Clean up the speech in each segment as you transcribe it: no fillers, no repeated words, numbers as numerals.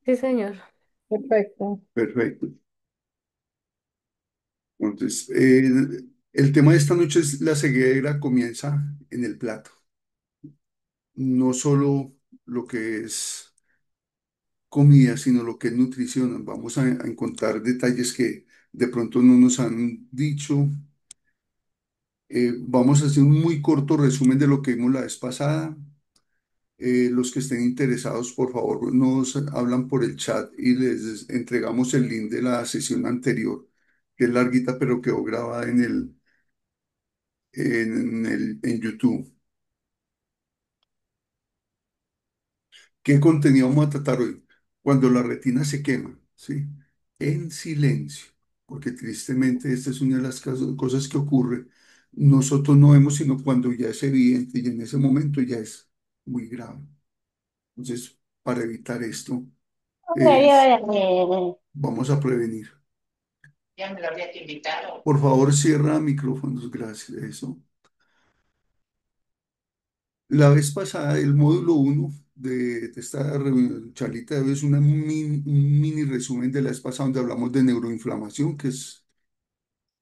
Sí, señor. Perfecto. Perfecto. Entonces, el tema de esta noche es la ceguera comienza en el plato. No solo lo que es comida, sino lo que es nutrición. Vamos a encontrar detalles que de pronto no nos han dicho. Vamos a hacer un muy corto resumen de lo que vimos la vez pasada. Los que estén interesados, por favor, nos hablan por el chat y les entregamos el link de la sesión anterior, que es larguita, pero quedó grabada en YouTube. ¿Qué contenido vamos a tratar hoy? Cuando la retina se quema, ¿sí? En silencio, porque tristemente esta es una de las cosas que ocurre. Nosotros no vemos sino cuando ya es evidente y en ese momento ya es muy grave. Entonces, para evitar esto, es, vamos a prevenir. Ya me lo había invitado. Por favor, cierra micrófonos, gracias. Eso. La vez pasada, el módulo uno de esta charlita de hoy es un mini resumen de la vez pasada donde hablamos de neuroinflamación, que es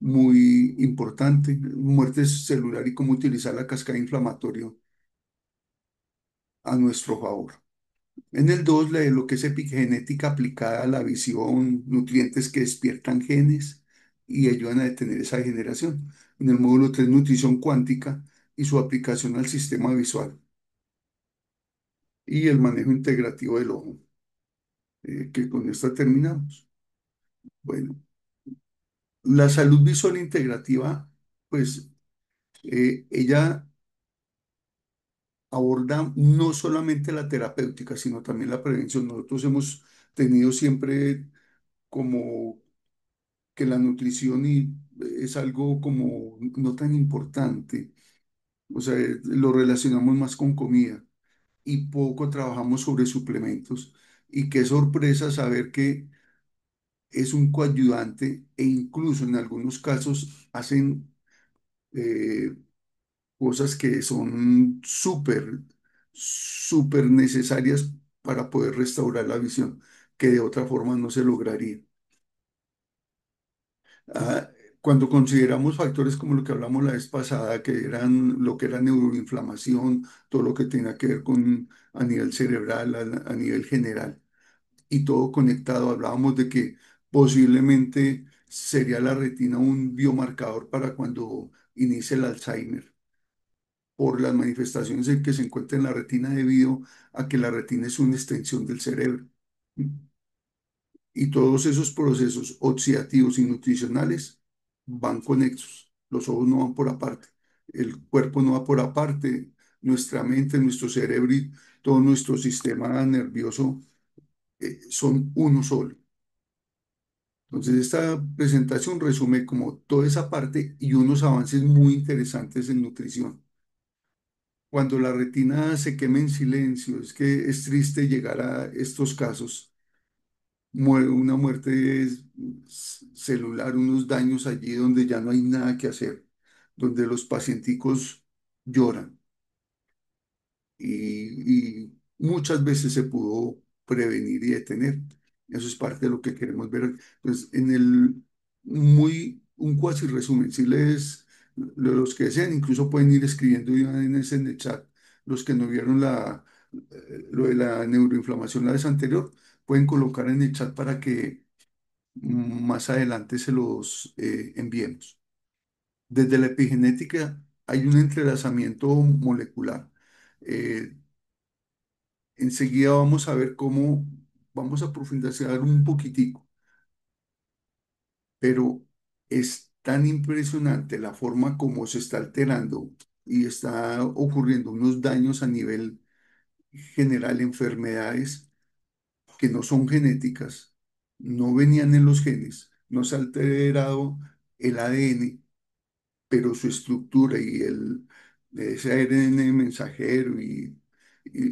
muy importante, muerte celular y cómo utilizar la cascada inflamatoria a nuestro favor. En el 2 lo que es epigenética aplicada a la visión, nutrientes que despiertan genes y ayudan a detener esa degeneración. En el módulo 3 nutrición cuántica y su aplicación al sistema visual y el manejo integrativo del ojo, que con esta terminamos. Bueno, la salud visual integrativa, pues ella aborda no solamente la terapéutica, sino también la prevención. Nosotros hemos tenido siempre como que la nutrición es algo como no tan importante, o sea, lo relacionamos más con comida y poco trabajamos sobre suplementos. Y qué sorpresa saber que es un coayudante e incluso en algunos casos hacen eh, cosas que son súper necesarias para poder restaurar la visión, que de otra forma no se lograría. Ah, cuando consideramos factores como lo que hablamos la vez pasada, que eran lo que era neuroinflamación, todo lo que tenga que ver con a nivel cerebral, a nivel general, y todo conectado, hablábamos de que posiblemente sería la retina un biomarcador para cuando inicie el Alzheimer, por las manifestaciones en que se encuentra en la retina debido a que la retina es una extensión del cerebro. Y todos esos procesos oxidativos y nutricionales van conexos. Los ojos no van por aparte, el cuerpo no va por aparte, nuestra mente, nuestro cerebro y todo nuestro sistema nervioso son uno solo. Entonces, esta presentación resume como toda esa parte y unos avances muy interesantes en nutrición. Cuando la retina se quema en silencio, es que es triste llegar a estos casos, una muerte celular, unos daños allí donde ya no hay nada que hacer, donde los pacienticos lloran y muchas veces se pudo prevenir y detener. Eso es parte de lo que queremos ver. Entonces, un cuasi resumen, si les, los que desean, incluso pueden ir escribiendo ya en el chat, los que no vieron lo de la neuroinflamación la vez anterior, pueden colocar en el chat para que más adelante se los enviemos. Desde la epigenética hay un entrelazamiento molecular. Eh, Enseguida vamos a ver cómo vamos a profundizar un poquitico, pero es tan impresionante la forma como se está alterando y está ocurriendo unos daños a nivel general, enfermedades que no son genéticas, no venían en los genes, no se ha alterado el ADN, pero su estructura y ese ARN mensajero y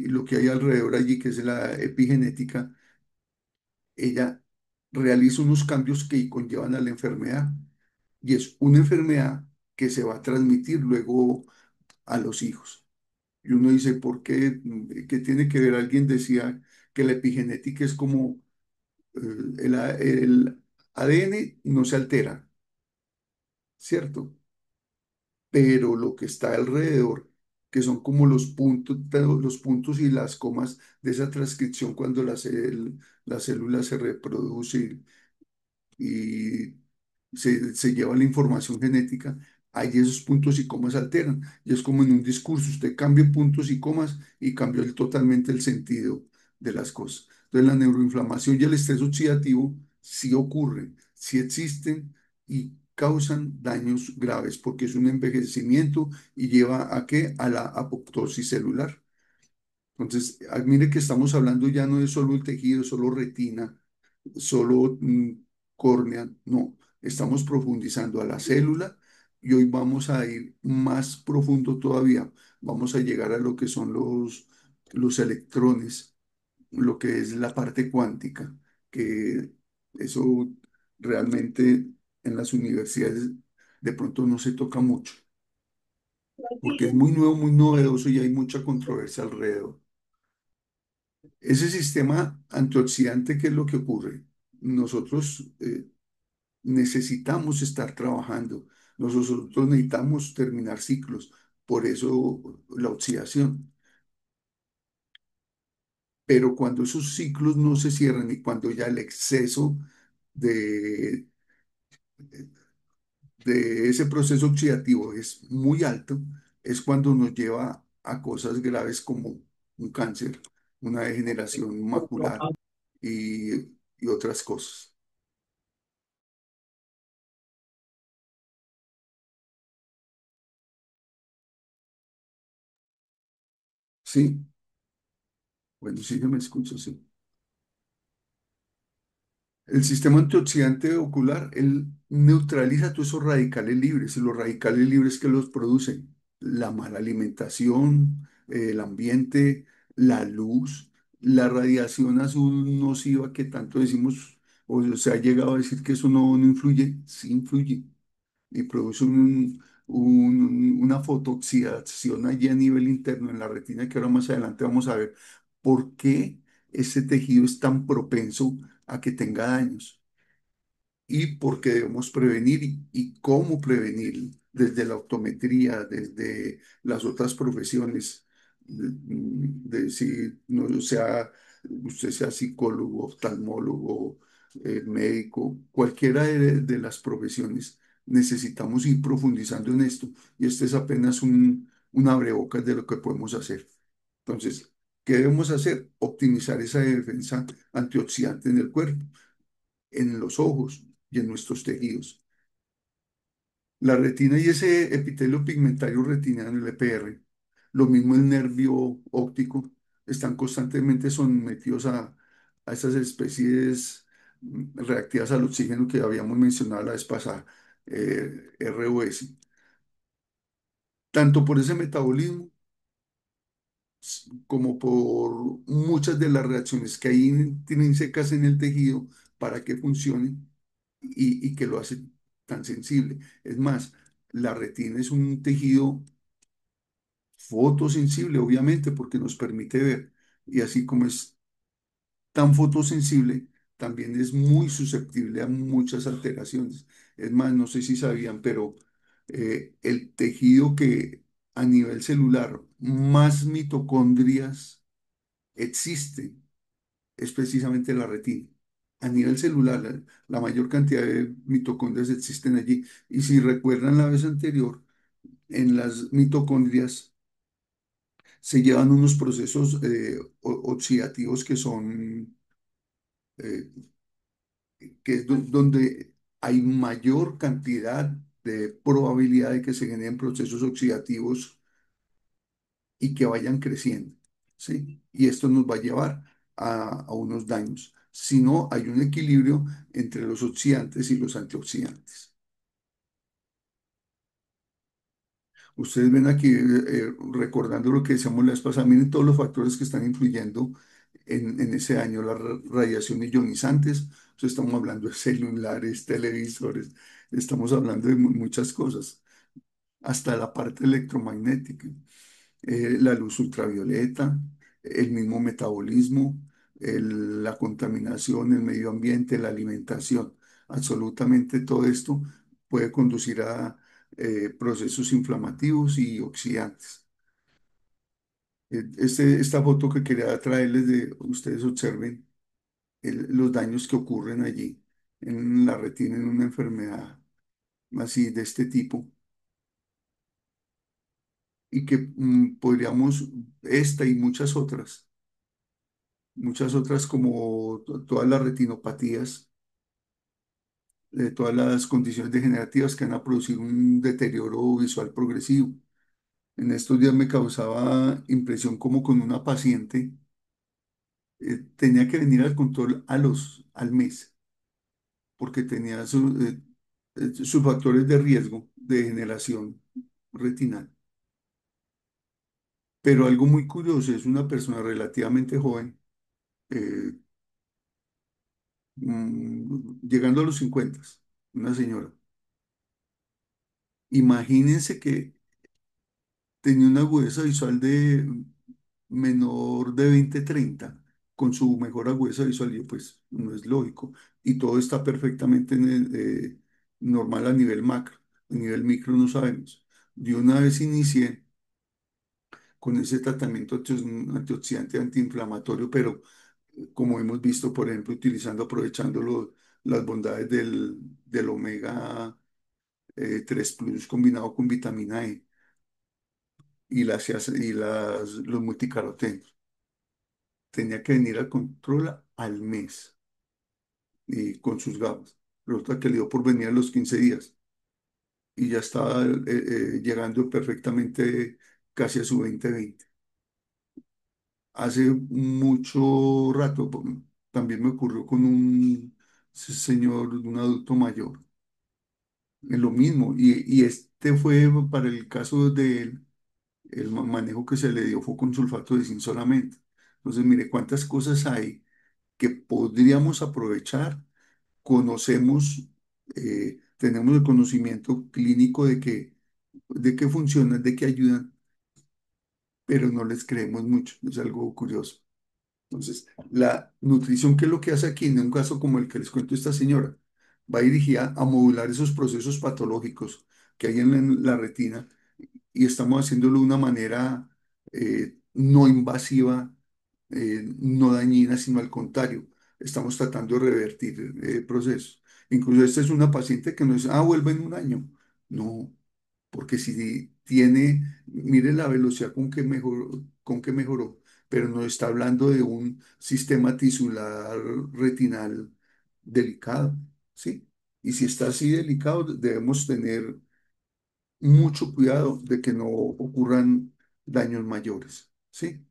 lo que hay alrededor allí, que es la epigenética, ella realiza unos cambios que conllevan a la enfermedad. Y es una enfermedad que se va a transmitir luego a los hijos. Y uno dice, ¿por qué? ¿Qué tiene que ver? Alguien decía que la epigenética es como el ADN no se altera, ¿cierto? Pero lo que está alrededor, que son como los puntos y las comas de esa transcripción cuando la célula se reproduce y se lleva la información genética, ahí esos puntos y comas alteran. Y es como en un discurso, usted cambia puntos y comas y cambió totalmente el sentido de las cosas. Entonces la neuroinflamación y el estrés oxidativo sí ocurren, sí existen y causan daños graves porque es un envejecimiento y lleva a qué? A la apoptosis celular. Entonces, mire que estamos hablando ya no de solo el tejido, solo retina, solo córnea, no, estamos profundizando a la célula y hoy vamos a ir más profundo todavía. Vamos a llegar a lo que son los electrones, lo que es la parte cuántica, que eso realmente en las universidades de pronto no se toca mucho, porque es muy nuevo, muy novedoso y hay mucha controversia alrededor. Ese sistema antioxidante, ¿qué es lo que ocurre? Nosotros necesitamos estar trabajando, nosotros necesitamos terminar ciclos, por eso la oxidación. Pero cuando esos ciclos no se cierran y cuando ya el exceso de, de ese proceso oxidativo es muy alto, es cuando nos lleva a cosas graves como un cáncer, una degeneración macular y otras cosas. Sí. Bueno, sí, yo me escucho, sí. El sistema antioxidante ocular, él neutraliza todos esos radicales libres y los radicales libres que los producen, la mala alimentación, el ambiente, la luz, la radiación azul nociva que tanto decimos, o se ha llegado a decir que eso no influye, sí influye y produce una fotooxidación allí a nivel interno en la retina que ahora más adelante vamos a ver por qué ese tejido es tan propenso a que tenga daños y por qué debemos prevenir y cómo prevenir desde la optometría, desde las otras profesiones, de si no sea, usted sea psicólogo, oftalmólogo, médico, cualquiera de las profesiones, necesitamos ir profundizando en esto y este es apenas un abrebocas de lo que podemos hacer. Entonces, ¿qué debemos hacer? Optimizar esa defensa antioxidante en el cuerpo, en los ojos y en nuestros tejidos. La retina y ese epitelio pigmentario retiniano, el EPR, lo mismo el nervio óptico, están constantemente sometidos a esas especies reactivas al oxígeno que habíamos mencionado la vez pasada, ROS. Tanto por ese metabolismo como por muchas de las reacciones que hay intrínsecas en el tejido para que funcione y que lo hace tan sensible. Es más, la retina es un tejido fotosensible, obviamente, porque nos permite ver. Y así como es tan fotosensible, también es muy susceptible a muchas alteraciones. Es más, no sé si sabían, pero el tejido que a nivel celular más mitocondrias existe es precisamente la retina. A nivel celular, la mayor cantidad de mitocondrias existen allí. Y si recuerdan la vez anterior, en las mitocondrias se llevan unos procesos oxidativos que son, eh, que es donde hay mayor cantidad de probabilidad de que se generen procesos oxidativos y que vayan creciendo, ¿sí? Y esto nos va a llevar a unos daños. Si no, hay un equilibrio entre los oxidantes y los antioxidantes. Ustedes ven aquí, recordando lo que decíamos la vez pasada, miren todos los factores que están influyendo en ese daño, las radiaciones ionizantes, o sea, estamos hablando de celulares, televisores, estamos hablando de muchas cosas, hasta la parte electromagnética, la luz ultravioleta, el mismo metabolismo. la contaminación, el medio ambiente, la alimentación. Absolutamente todo esto puede conducir a procesos inflamativos y oxidantes. Esta foto que quería traerles de ustedes observen los daños que ocurren allí en la retina en una enfermedad así de este tipo y que podríamos, esta y muchas otras como todas las retinopatías, todas las condiciones degenerativas que van a producir un deterioro visual progresivo. En estos días me causaba impresión como con una paciente tenía que venir al control al mes porque tenía sus factores de riesgo de degeneración retinal. Pero algo muy curioso, es una persona relativamente joven, eh, llegando a los 50, una señora. Imagínense que tenía una agudeza visual de menor de 20-30 con su mejor agudeza visual, y yo, pues no es lógico. Y todo está perfectamente normal a nivel macro, a nivel micro no sabemos. Yo una vez inicié con ese tratamiento antioxidante antiinflamatorio, pero como hemos visto, por ejemplo, aprovechando las bondades del omega 3 Plus combinado con vitamina E los multicarotenos. Tenía que venir al control al mes y con sus gafas. Resulta que le dio por venir a los 15 días y ya estaba llegando perfectamente casi a su 20/20. Hace mucho rato también me ocurrió con un señor, un adulto mayor. Es lo mismo. Y este fue para el caso de él, el manejo que se le dio fue con sulfato de zinc solamente. Entonces, mire cuántas cosas hay que podríamos aprovechar. Conocemos, tenemos el conocimiento clínico de que funcionan, de que ayudan, pero no les creemos mucho. Es algo curioso. Entonces, la nutrición, ¿qué es lo que hace aquí? En un caso como el que les cuento esta señora, va dirigida a modular esos procesos patológicos que hay en la retina y estamos haciéndolo de una manera no invasiva, no dañina, sino al contrario, estamos tratando de revertir procesos. Incluso esta es una paciente que no es, vuelve en un año. No, porque si tiene, mire la velocidad con que mejoró, pero no está hablando de un sistema tisular retinal delicado, ¿sí? Y si está así delicado, debemos tener mucho cuidado de que no ocurran daños mayores, ¿sí?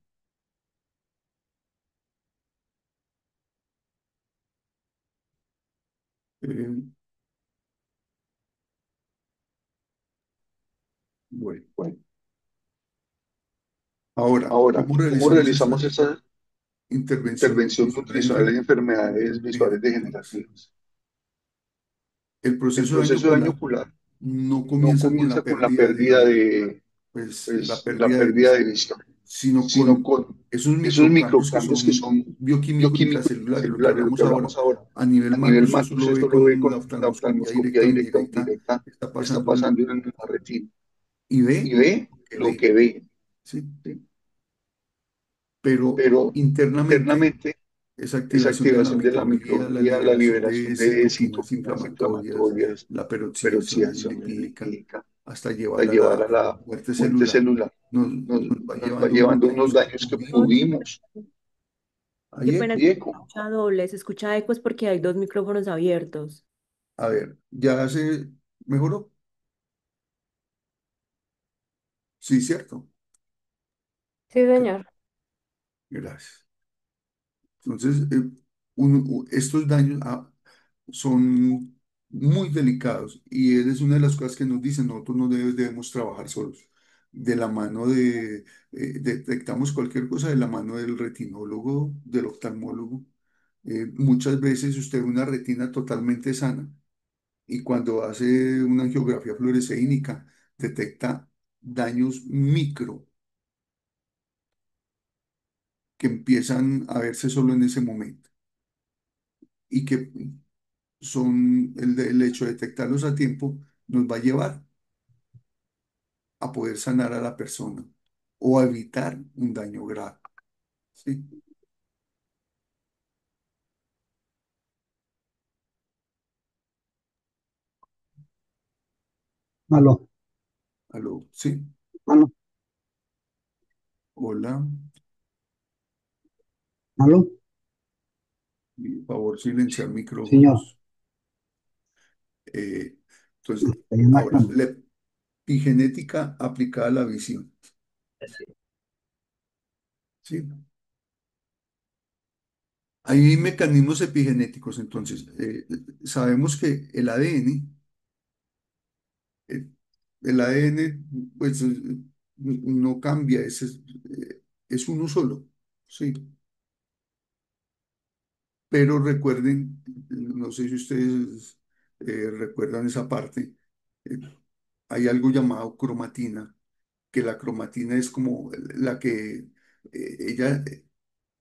Eh, bueno, Bueno, ahora, ahora, ¿cómo ¿cómo realizamos esa realizamos esa intervención intervención nutricional en nutricional en enfermedades visuales degenerativas? degenerativas? El El proceso de daño proceso de daño ocular ocular no no comienza con la comienza con la pérdida pérdida de, de, pues, la pues, la pérdida de pérdida vista, de vista, sino sino con con esos esos microcambios que microcambios que son son bioquímicos bioquímicos intracelulares, lo que celulares, lo que hablamos ahora. hablamos ahora. A nivel A macro, nivel usted macro, solo usted ve solo ve con la con la oftalmoscopia oftalmoscopia directa o directa o indirecta indirecta qué está qué está pasando pasando en la retina y y ve ve lo que lo ve, que ve, ¿sí? ¿sí? Pero Pero internamente, internamente esa esa activación de la activación de la microglía, la microglía, la liberación de liberación de citoquinas citoquinas inflamatorias, inflamatorias, la peroxidación peroxidación lipídica, lipídica, hasta hasta llevar a llevar la a la muerte muerte celular, celular. nos va Nos va llevando unos llevando unos daños que daños que pudimos. pudimos. Qué Ahí, pena, Y se eco, escucha doble, se escucha eco es porque hay dos micrófonos abiertos. a ver, ¿ya se mejoró? Sí, cierto. Sí, Ok, señor. gracias. Entonces, estos daños son muy delicados y es una de las cosas que nos dicen, nosotros no debemos trabajar solos. De la mano detectamos cualquier cosa de la mano del retinólogo, del oftalmólogo. Muchas veces usted ve una retina totalmente sana y cuando hace una angiografía fluoresceínica detecta daños micro que empiezan a verse solo en ese momento y que son el hecho de detectarlos a tiempo nos va a llevar a poder sanar a la persona o a evitar un daño grave. ¿Sí? Aló, ¿Aló? Sí. aló, Hola. aló, Y por favor, silenciar señor, micrófonos. Eh, entonces, estoy ahora, marcando. la epigenética aplicada a la visión. ¿Sí? Hay mecanismos epigenéticos, entonces, sabemos que eh, el ADN, pues, no cambia, es uno solo, ¿sí? Pero recuerden, no sé si ustedes recuerdan esa parte, eh, hay algo llamado cromatina, que la cromatina es como la que ella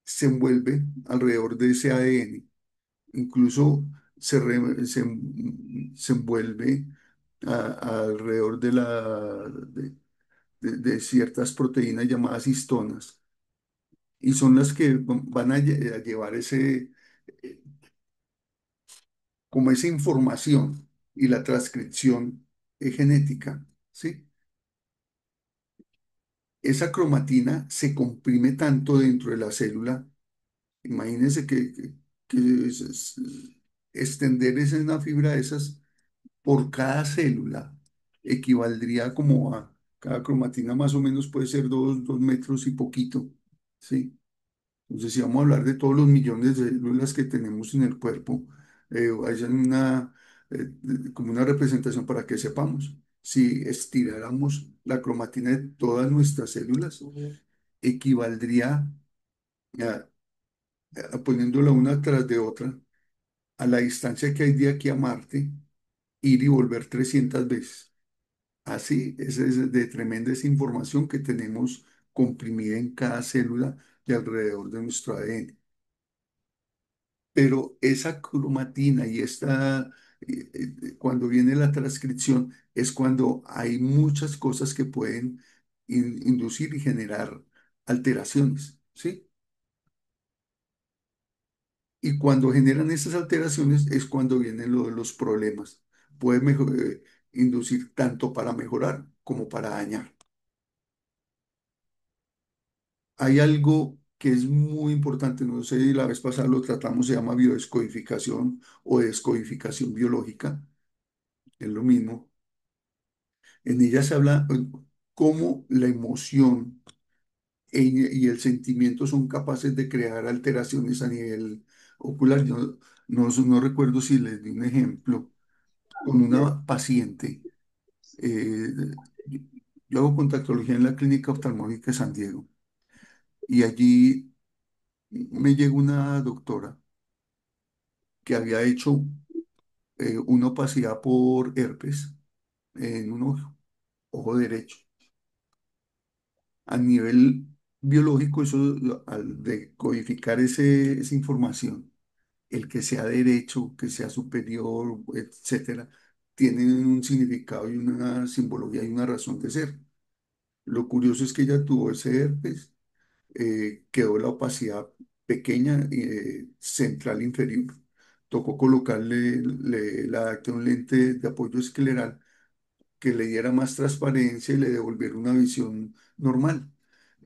se envuelve alrededor de ese ADN, incluso se envuelve alrededor de ciertas proteínas llamadas histonas, y son las que van a llevar eh, como esa información y la transcripción genética, ¿sí? Esa cromatina se comprime tanto dentro de la célula. Imagínense que extender una fibra de esas por cada célula equivaldría como a cada cromatina más o menos puede ser 2 metros y poquito, ¿sí? Entonces, si vamos a hablar de todos los millones de células que tenemos en el cuerpo, hay como una representación para que sepamos. Si estiráramos la cromatina de todas nuestras células, equivaldría a, poniéndola una tras de otra, a la distancia que hay de aquí a Marte, ir y volver 300 veces. Así, esa es de tremenda esa información que tenemos comprimida en cada célula de alrededor de nuestro ADN. Pero esa cromatina y cuando viene la transcripción, es cuando hay muchas cosas que pueden inducir y generar alteraciones, ¿sí? Y cuando generan esas alteraciones es cuando vienen los problemas. Puede inducir tanto para mejorar como para dañar. Hay algo que es muy importante, no sé, la vez pasada lo tratamos, se llama biodescodificación o descodificación biológica, es lo mismo. En ella se habla cómo la emoción y el sentimiento son capaces de crear alteraciones a nivel ocular. Yo no recuerdo si les di un ejemplo con una paciente. eh, yo yo hago contactología en la Clínica Oftalmológica de San Diego y allí me llegó una doctora que había hecho una opacidad por herpes en un ojo derecho. A nivel biológico, eso, al decodificar esa información, el que sea derecho, que sea superior, etcétera, tienen un significado y una simbología y una razón de ser. Lo curioso es que ella tuvo ese herpes, quedó la opacidad pequeña, central inferior. Tocó colocarle, le adapté un lente de apoyo escleral que le diera más transparencia y le devolviera una visión normal.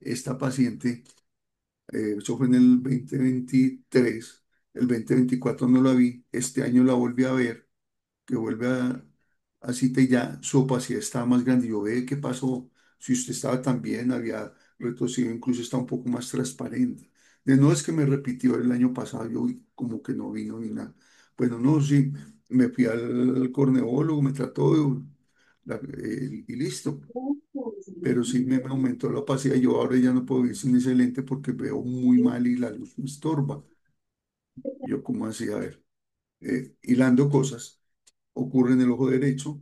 Esta paciente, eso fue en el 2023, el 2024 no la vi, este año la volví a ver, que vuelve a cita y ya su opacidad estaba más grande. Yo ve qué pasó, si usted estaba tan bien, había retrocedido, incluso está un poco más transparente. De no es que me repitió el año pasado, yo vi como que no vino ni nada. Bueno, no, sí, me fui al corneólogo, me trató y listo. Pero sí me aumentó la opacidad. Yo ahora ya no puedo vivir sin ese lente porque veo muy mal y la luz me estorba. Yo, ¿cómo así? A ver, hilando cosas. Ocurre en el ojo derecho.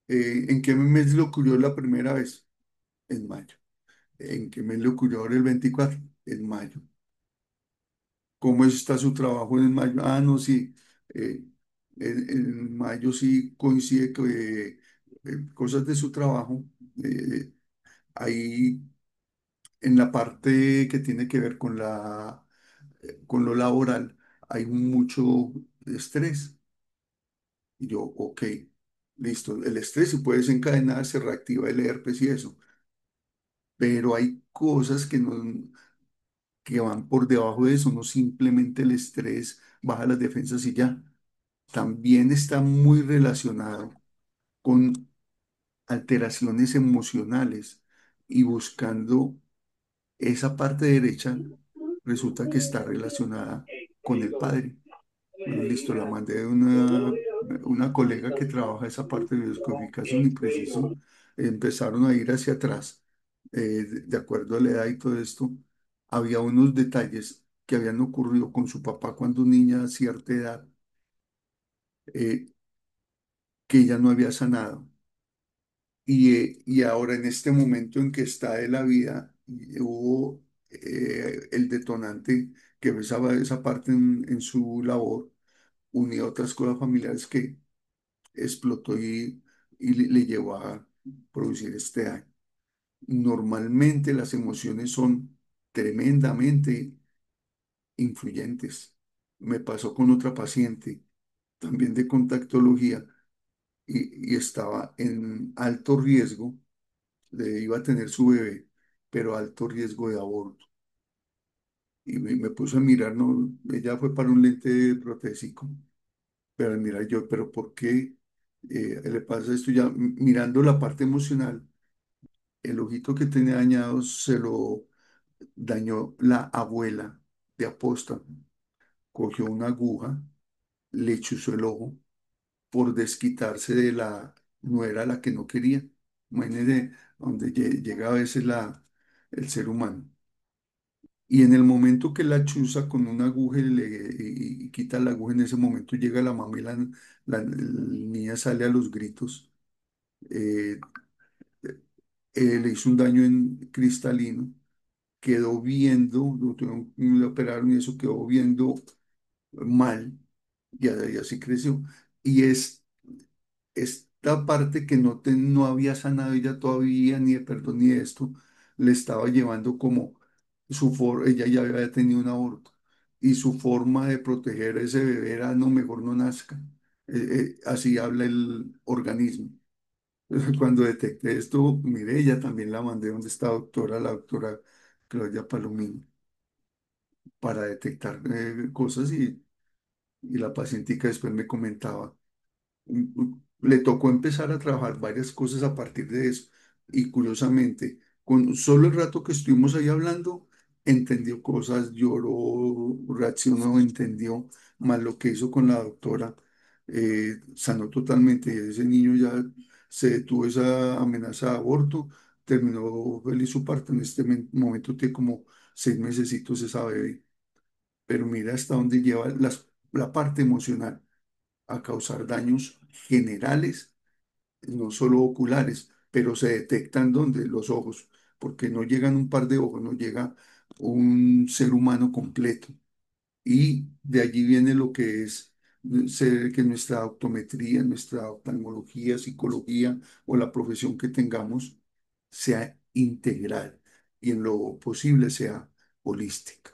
¿En qué mes le ocurrió la primera vez? En mayo. ¿En qué mes le ocurrió ahora el 24? en mayo. ¿Cómo está su trabajo en mayo? Ah, no, sí. eh, en mayo sí coincide que cosas de su trabajo, eh, ahí en la parte que tiene que ver con con lo laboral, hay mucho estrés. Y yo, ok, listo, el estrés se puede desencadenar, se reactiva el herpes y eso, pero hay cosas que van por debajo de eso, no simplemente el estrés baja las defensas y ya. También está muy relacionado con alteraciones emocionales y buscando esa parte derecha, resulta que está relacionada con el padre. Bueno, listo, la mandé de una colega que trabaja esa parte de descodificación y preciso. Empezaron a ir hacia atrás, de acuerdo a la edad y todo esto. Había unos detalles que habían ocurrido con su papá cuando niña a cierta edad, eh, que ella no había sanado. Y ahora en este momento en que está de la vida, hubo el detonante que besaba esa parte en su labor, unió otras cosas familiares que explotó y le llevó a producir este daño. Normalmente las emociones son tremendamente influyentes. Me pasó con otra paciente, también de contactología, y estaba en alto riesgo, le iba a tener su bebé, pero alto riesgo de aborto. Y me puso a mirar, no, ella fue para un lente protésico, pero mira yo, pero ¿por qué le pasa esto ya? Mirando la parte emocional, el ojito que tenía dañado se lo dañó la abuela de aposta. Cogió una aguja, le chuzó el ojo por desquitarse de la nuera a la que no quería. Imagínese donde llega a veces el ser humano. Y en el momento que la chuza con una aguja y quita la aguja, en ese momento llega la mamá y la niña sale a los gritos. Eh, le hizo un daño en cristalino, quedó viendo, le operaron y eso quedó viendo mal, y así creció. Y esta parte que no había sanado ella todavía, ni de perdón ni de esto, le estaba llevando como ella ya había tenido un aborto, y su forma de proteger a ese bebé era, no, mejor no nazca. Así habla el organismo. Cuando detecté esto, mire, ella también la mandé donde está doctora, la doctora Claudia Palomino, para detectar cosas y la pacientica después me comentaba. Le tocó empezar a trabajar varias cosas a partir de eso. Y curiosamente, con solo el rato que estuvimos ahí hablando, entendió cosas, lloró, reaccionó, entendió más lo que hizo con la doctora. Sanó totalmente. Y ese niño ya se detuvo esa amenaza de aborto, terminó feliz su parto. En este momento tiene como 6 mesecitos esa bebé. Pero mira hasta dónde lleva la parte emocional a causar daños generales, no solo oculares, pero se detectan donde los ojos, porque no llegan un par de ojos, no llega un ser humano completo. Y de allí viene lo que es que nuestra optometría, nuestra oftalmología, psicología o la profesión que tengamos sea integral y en lo posible sea holística.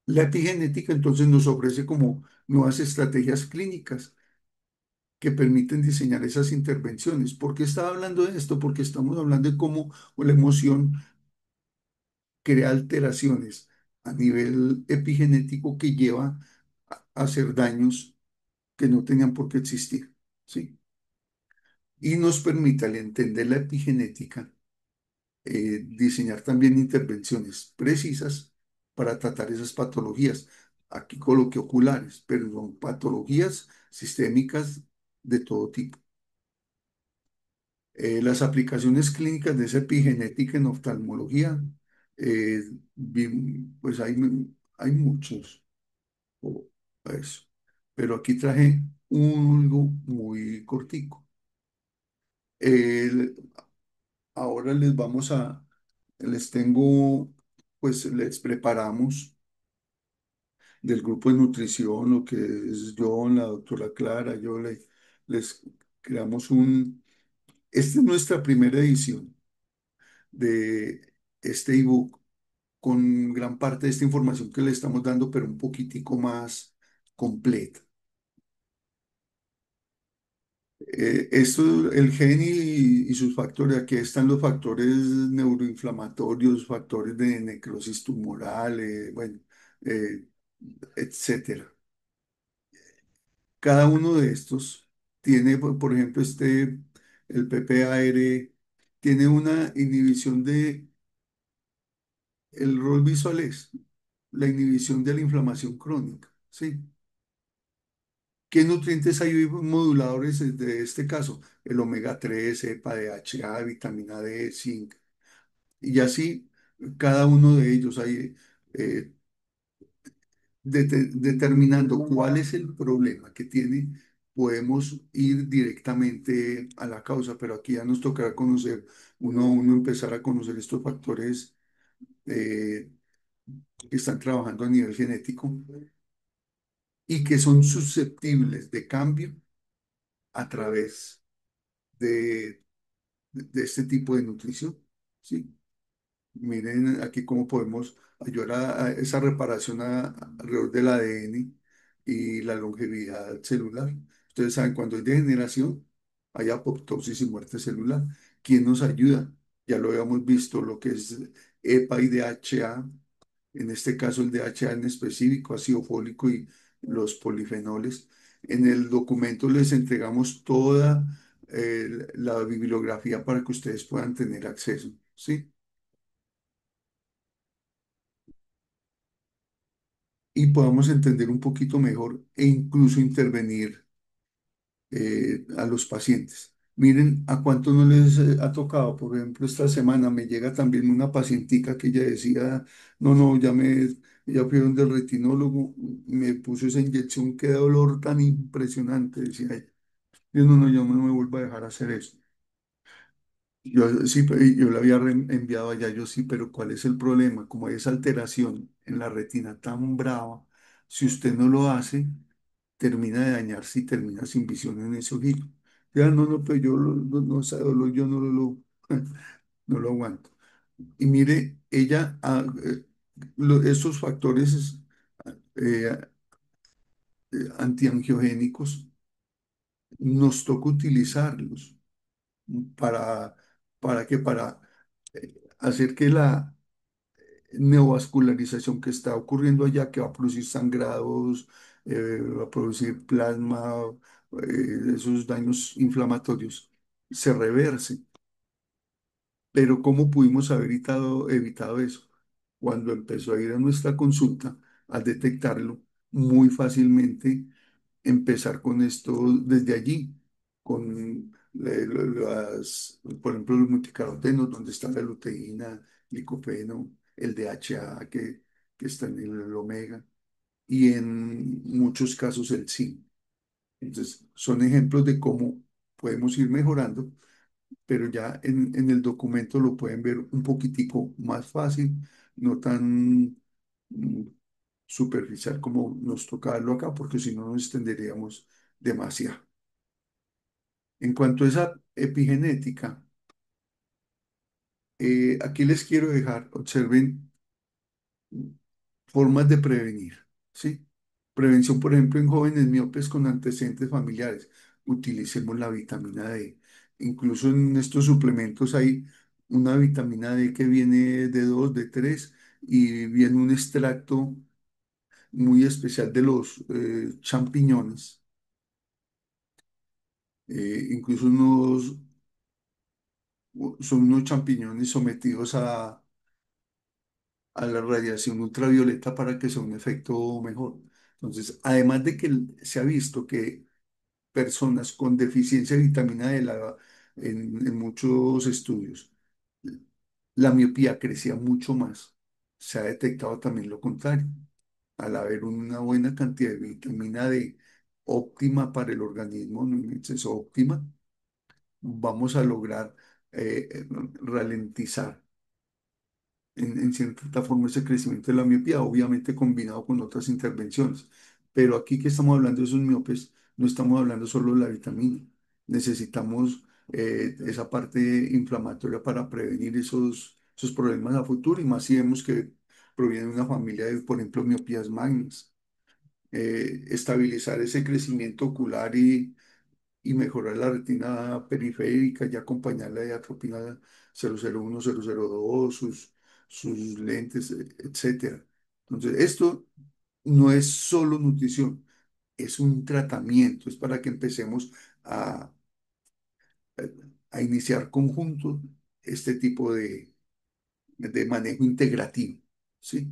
La epigenética entonces nos ofrece como nuevas estrategias clínicas que permiten diseñar esas intervenciones. ¿Por qué estaba hablando de esto? Porque estamos hablando de cómo la emoción crea alteraciones a nivel epigenético que lleva a hacer daños que no tenían por qué existir, ¿sí? Y nos permite, al entender la epigenética, diseñar también intervenciones precisas para tratar esas patologías. Aquí coloqué oculares, pero son patologías sistémicas de todo tipo. Las aplicaciones clínicas de esa epigenética en oftalmología, eh, pues hay muchos, o eso. Pero aquí traje algo muy cortico. El- Ahora les vamos les tengo, pues les preparamos del grupo de nutrición, lo que es John, la doctora Clara, les creamos esta es nuestra primera edición de este ebook con gran parte de esta información que le estamos dando, pero un poquitico más completa. El gen y sus factores, aquí están los factores neuroinflamatorios, factores de necrosis tumoral, bueno, eh, etcétera. Cada uno de estos tiene, por ejemplo, el PPAR, tiene una inhibición el rol visual es la inhibición de la inflamación crónica, ¿sí? ¿Qué nutrientes hay moduladores de este caso? El omega 3, EPA, DHA, vitamina D, zinc. Y así, cada uno de ellos hay eh, determinando cuál es el problema que tiene, podemos ir directamente a la causa, pero aquí ya nos tocará conocer uno a uno, empezar a conocer estos factores eh, que están trabajando a nivel genético y que son susceptibles de cambio a través de este tipo de nutrición, ¿sí? Miren aquí cómo podemos ayudar a esa reparación alrededor del ADN y la longevidad celular. Ustedes saben, cuando hay degeneración, hay apoptosis y muerte celular. ¿Quién nos ayuda? Ya lo habíamos visto, lo que es EPA y DHA, en este caso el DHA en específico, ácido fólico y los polifenoles. En el documento les entregamos toda la bibliografía para que ustedes puedan tener acceso, ¿sí? Y podamos entender un poquito mejor e incluso intervenir a los pacientes. Miren a cuánto no les ha tocado. Por ejemplo, esta semana me llega también una pacientica que ella decía, no, no, ya fui donde el retinólogo, me puso esa inyección, qué dolor tan impresionante, decía ella. Yo no, no, yo no me vuelvo a dejar hacer eso. Yo sí, yo le había enviado allá, yo sí, pero ¿cuál es el problema? Como hay esa alteración en la retina tan brava, si usted no lo hace, termina de dañarse y termina sin visión en ese ojito. Ya no, no, pero no, ese dolor yo no lo aguanto. Y mire, estos factores eh, antiangiogénicos nos toca utilizarlos para, para hacer que la neovascularización que está ocurriendo allá, que va a producir sangrados, va a producir plasma, esos daños inflamatorios, se reverse. Pero ¿cómo pudimos haber evitado eso? Cuando empezó a ir a nuestra consulta, al detectarlo, muy fácilmente empezar con esto desde allí, con por ejemplo, los multicarotenos, donde está la luteína, licopeno, el DHA que está en el omega, y en muchos casos el zinc. Entonces, son ejemplos de cómo podemos ir mejorando, pero ya en el documento lo pueden ver un poquitico más fácil, no tan mm, superficial como nos toca verlo acá, porque si no nos extenderíamos demasiado. En cuanto a esa epigenética, aquí les quiero dejar, observen formas de prevenir, ¿sí? Prevención, por ejemplo, en jóvenes miopes con antecedentes familiares. Utilicemos la vitamina D. Incluso en estos suplementos hay una vitamina D que viene de 2 de 3 y viene un extracto muy especial de los champiñones. Incluso son unos champiñones sometidos a la radiación ultravioleta para que sea un efecto mejor. Entonces, además de que se ha visto que personas con deficiencia de vitamina D, en muchos estudios, la miopía crecía mucho más. Se ha detectado también lo contrario. Al haber una buena cantidad de vitamina D óptima para el organismo, no en exceso óptima, vamos a lograr ralentizar en cierta forma ese crecimiento de la miopía, obviamente combinado con otras intervenciones. Pero aquí que estamos hablando de esos miopes, no estamos hablando solo de la vitamina. Necesitamos esa parte inflamatoria para prevenir esos problemas a futuro y más si vemos que proviene de una familia de, por ejemplo, miopías magnas. Estabilizar ese crecimiento ocular y mejorar la retina periférica y acompañarla de atropina 001, 002, sus lentes, etcétera. Entonces, esto no es solo nutrición, es un tratamiento, es para que empecemos a, a iniciar conjuntos este tipo de manejo integrativo, ¿sí?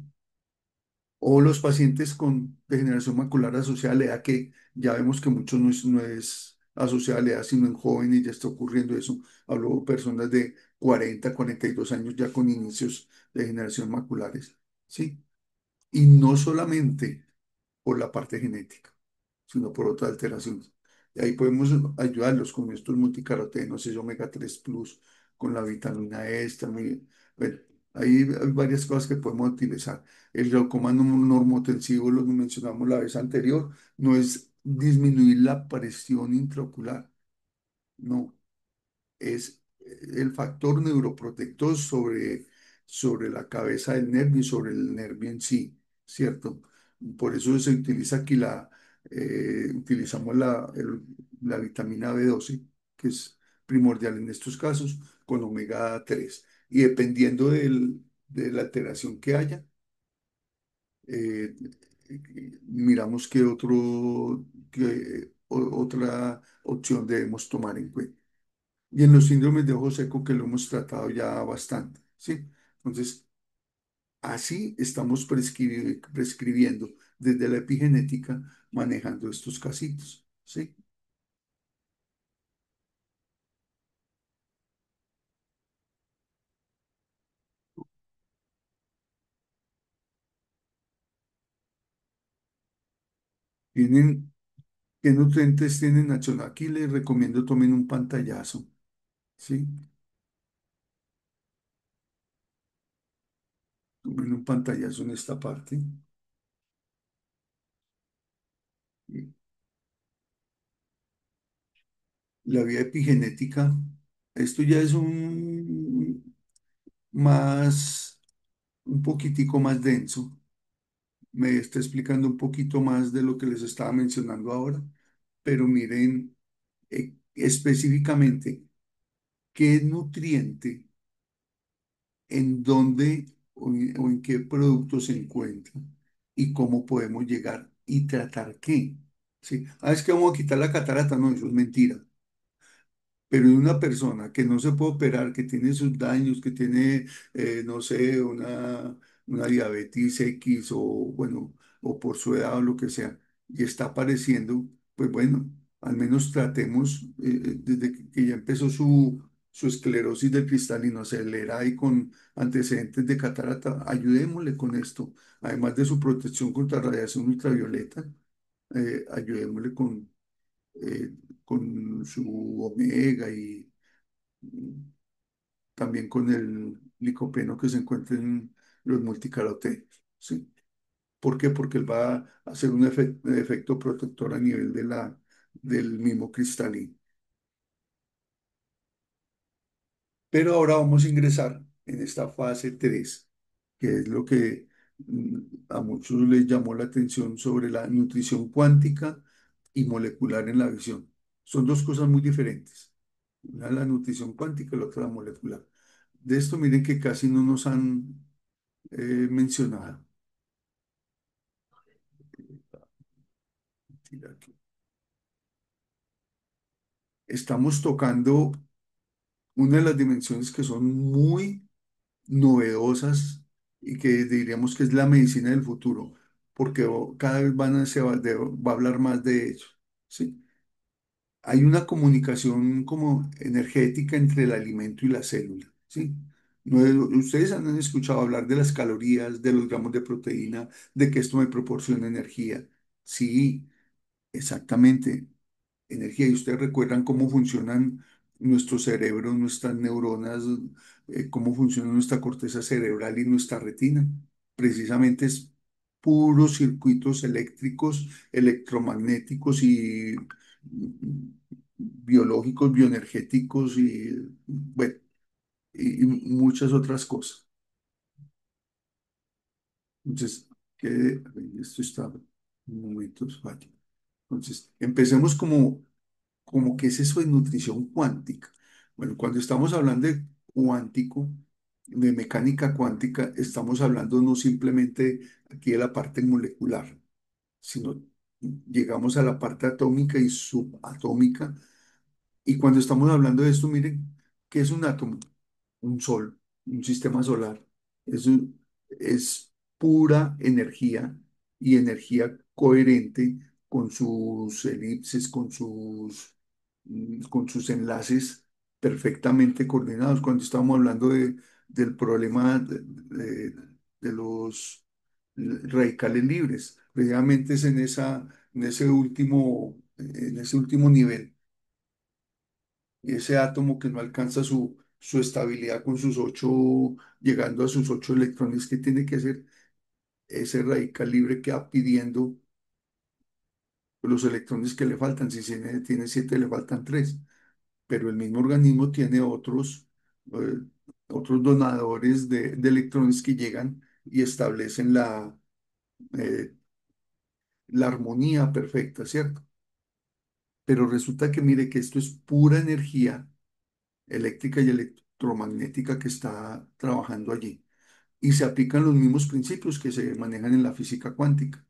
O los pacientes con degeneración macular asociada a la edad, que ya vemos que mucho no es asociada a la edad, sino en jóvenes ya está ocurriendo eso. Hablo de personas de 40, 42 años ya con inicios de degeneración maculares, ¿sí? Y no solamente por la parte genética, sino por otras alteraciones. Y ahí podemos ayudarlos con estos multicarotenos, ese omega 3 plus, con la vitamina E, bueno, hay varias cosas que podemos utilizar. El glaucoma normotensivo, lo que mencionamos la vez anterior, no es disminuir la presión intraocular, no, es el factor neuroprotector sobre la cabeza del nervio y sobre el nervio en sí, ¿cierto? Por eso se utiliza aquí utilizamos la vitamina B12, que es primordial en estos casos, con omega 3. Y dependiendo de la alteración que haya, eh, miramos otra opción debemos tomar en cuenta. Y en los síndromes de ojo seco que lo hemos tratado ya bastante, ¿sí? Entonces, así estamos prescribiendo desde la epigenética manejando estos casitos, ¿sí? Tienen, ¿qué nutrientes tienen Nacho? Aquí les recomiendo tomen un pantallazo, ¿sí? Tomen un pantallazo en esta parte. Y la vía epigenética, esto ya es un poquitico más denso. Me está explicando un poquito más de lo que les estaba mencionando ahora, pero miren específicamente qué nutriente, en dónde o en qué producto se encuentra y cómo podemos llegar y tratar qué. ¿Sí? Ah, es que vamos a quitar la catarata, no, eso es mentira. Pero de una persona que no se puede operar, que tiene sus daños, que tiene, no sé, una diabetes X o, bueno, o por su edad o lo que sea, y está apareciendo, pues bueno, al menos tratemos, desde que ya empezó su esclerosis del cristalino acelerada y con antecedentes de catarata, ayudémosle con esto, además de su protección contra radiación ultravioleta, ayudémosle eh, con su omega y también con el licopeno que se encuentra en los multicarotenos, ¿sí? ¿Por qué? Porque él va a hacer un efecto protector a nivel del mismo cristalino. Pero ahora vamos a ingresar en esta fase 3, que es lo que a muchos les llamó la atención sobre la nutrición cuántica y molecular en la visión. Son dos cosas muy diferentes. Una la nutrición cuántica y la otra la molecular. De esto miren que casi no nos han mencionado. Tira aquí. Estamos tocando una de las dimensiones que son muy novedosas y que diríamos que es la medicina del futuro, porque cada vez va a hablar más de ello, ¿sí? Hay una comunicación como energética entre el alimento y la célula, ¿sí? Ustedes han escuchado hablar de las calorías, de los gramos de proteína, de que esto me proporciona energía. Sí, exactamente, energía. Y ustedes recuerdan cómo funcionan nuestro cerebro, nuestras neuronas, cómo funciona nuestra corteza cerebral y nuestra retina. Precisamente es puros circuitos eléctricos, electromagnéticos y biológicos, bioenergéticos y, bueno, y muchas otras cosas. Entonces, esto está un momento, vale. Entonces, empecemos como qué es eso de nutrición cuántica. Bueno, cuando estamos hablando de cuántico, de mecánica cuántica, estamos hablando no simplemente aquí de la parte molecular, sino llegamos a la parte atómica y subatómica. Y cuando estamos hablando de esto, miren, ¿qué es un átomo? Un sol, un sistema solar. Es, es pura energía y energía coherente con sus elipses, con sus enlaces perfectamente coordinados. Cuando estamos hablando del problema de los radicales libres, precisamente es en ese último nivel, ese átomo que no alcanza su estabilidad con sus ocho, llegando a sus ocho electrones, que tiene que hacer ese radical libre que va pidiendo los electrones que le faltan. Si tiene siete, le faltan tres, pero el mismo organismo tiene eh, otros donadores de electrones que llegan y establecen eh, la armonía perfecta, ¿cierto? Pero resulta que mire que esto es pura energía eléctrica y electromagnética que está trabajando allí. Y se aplican los mismos principios que se manejan en la física cuántica.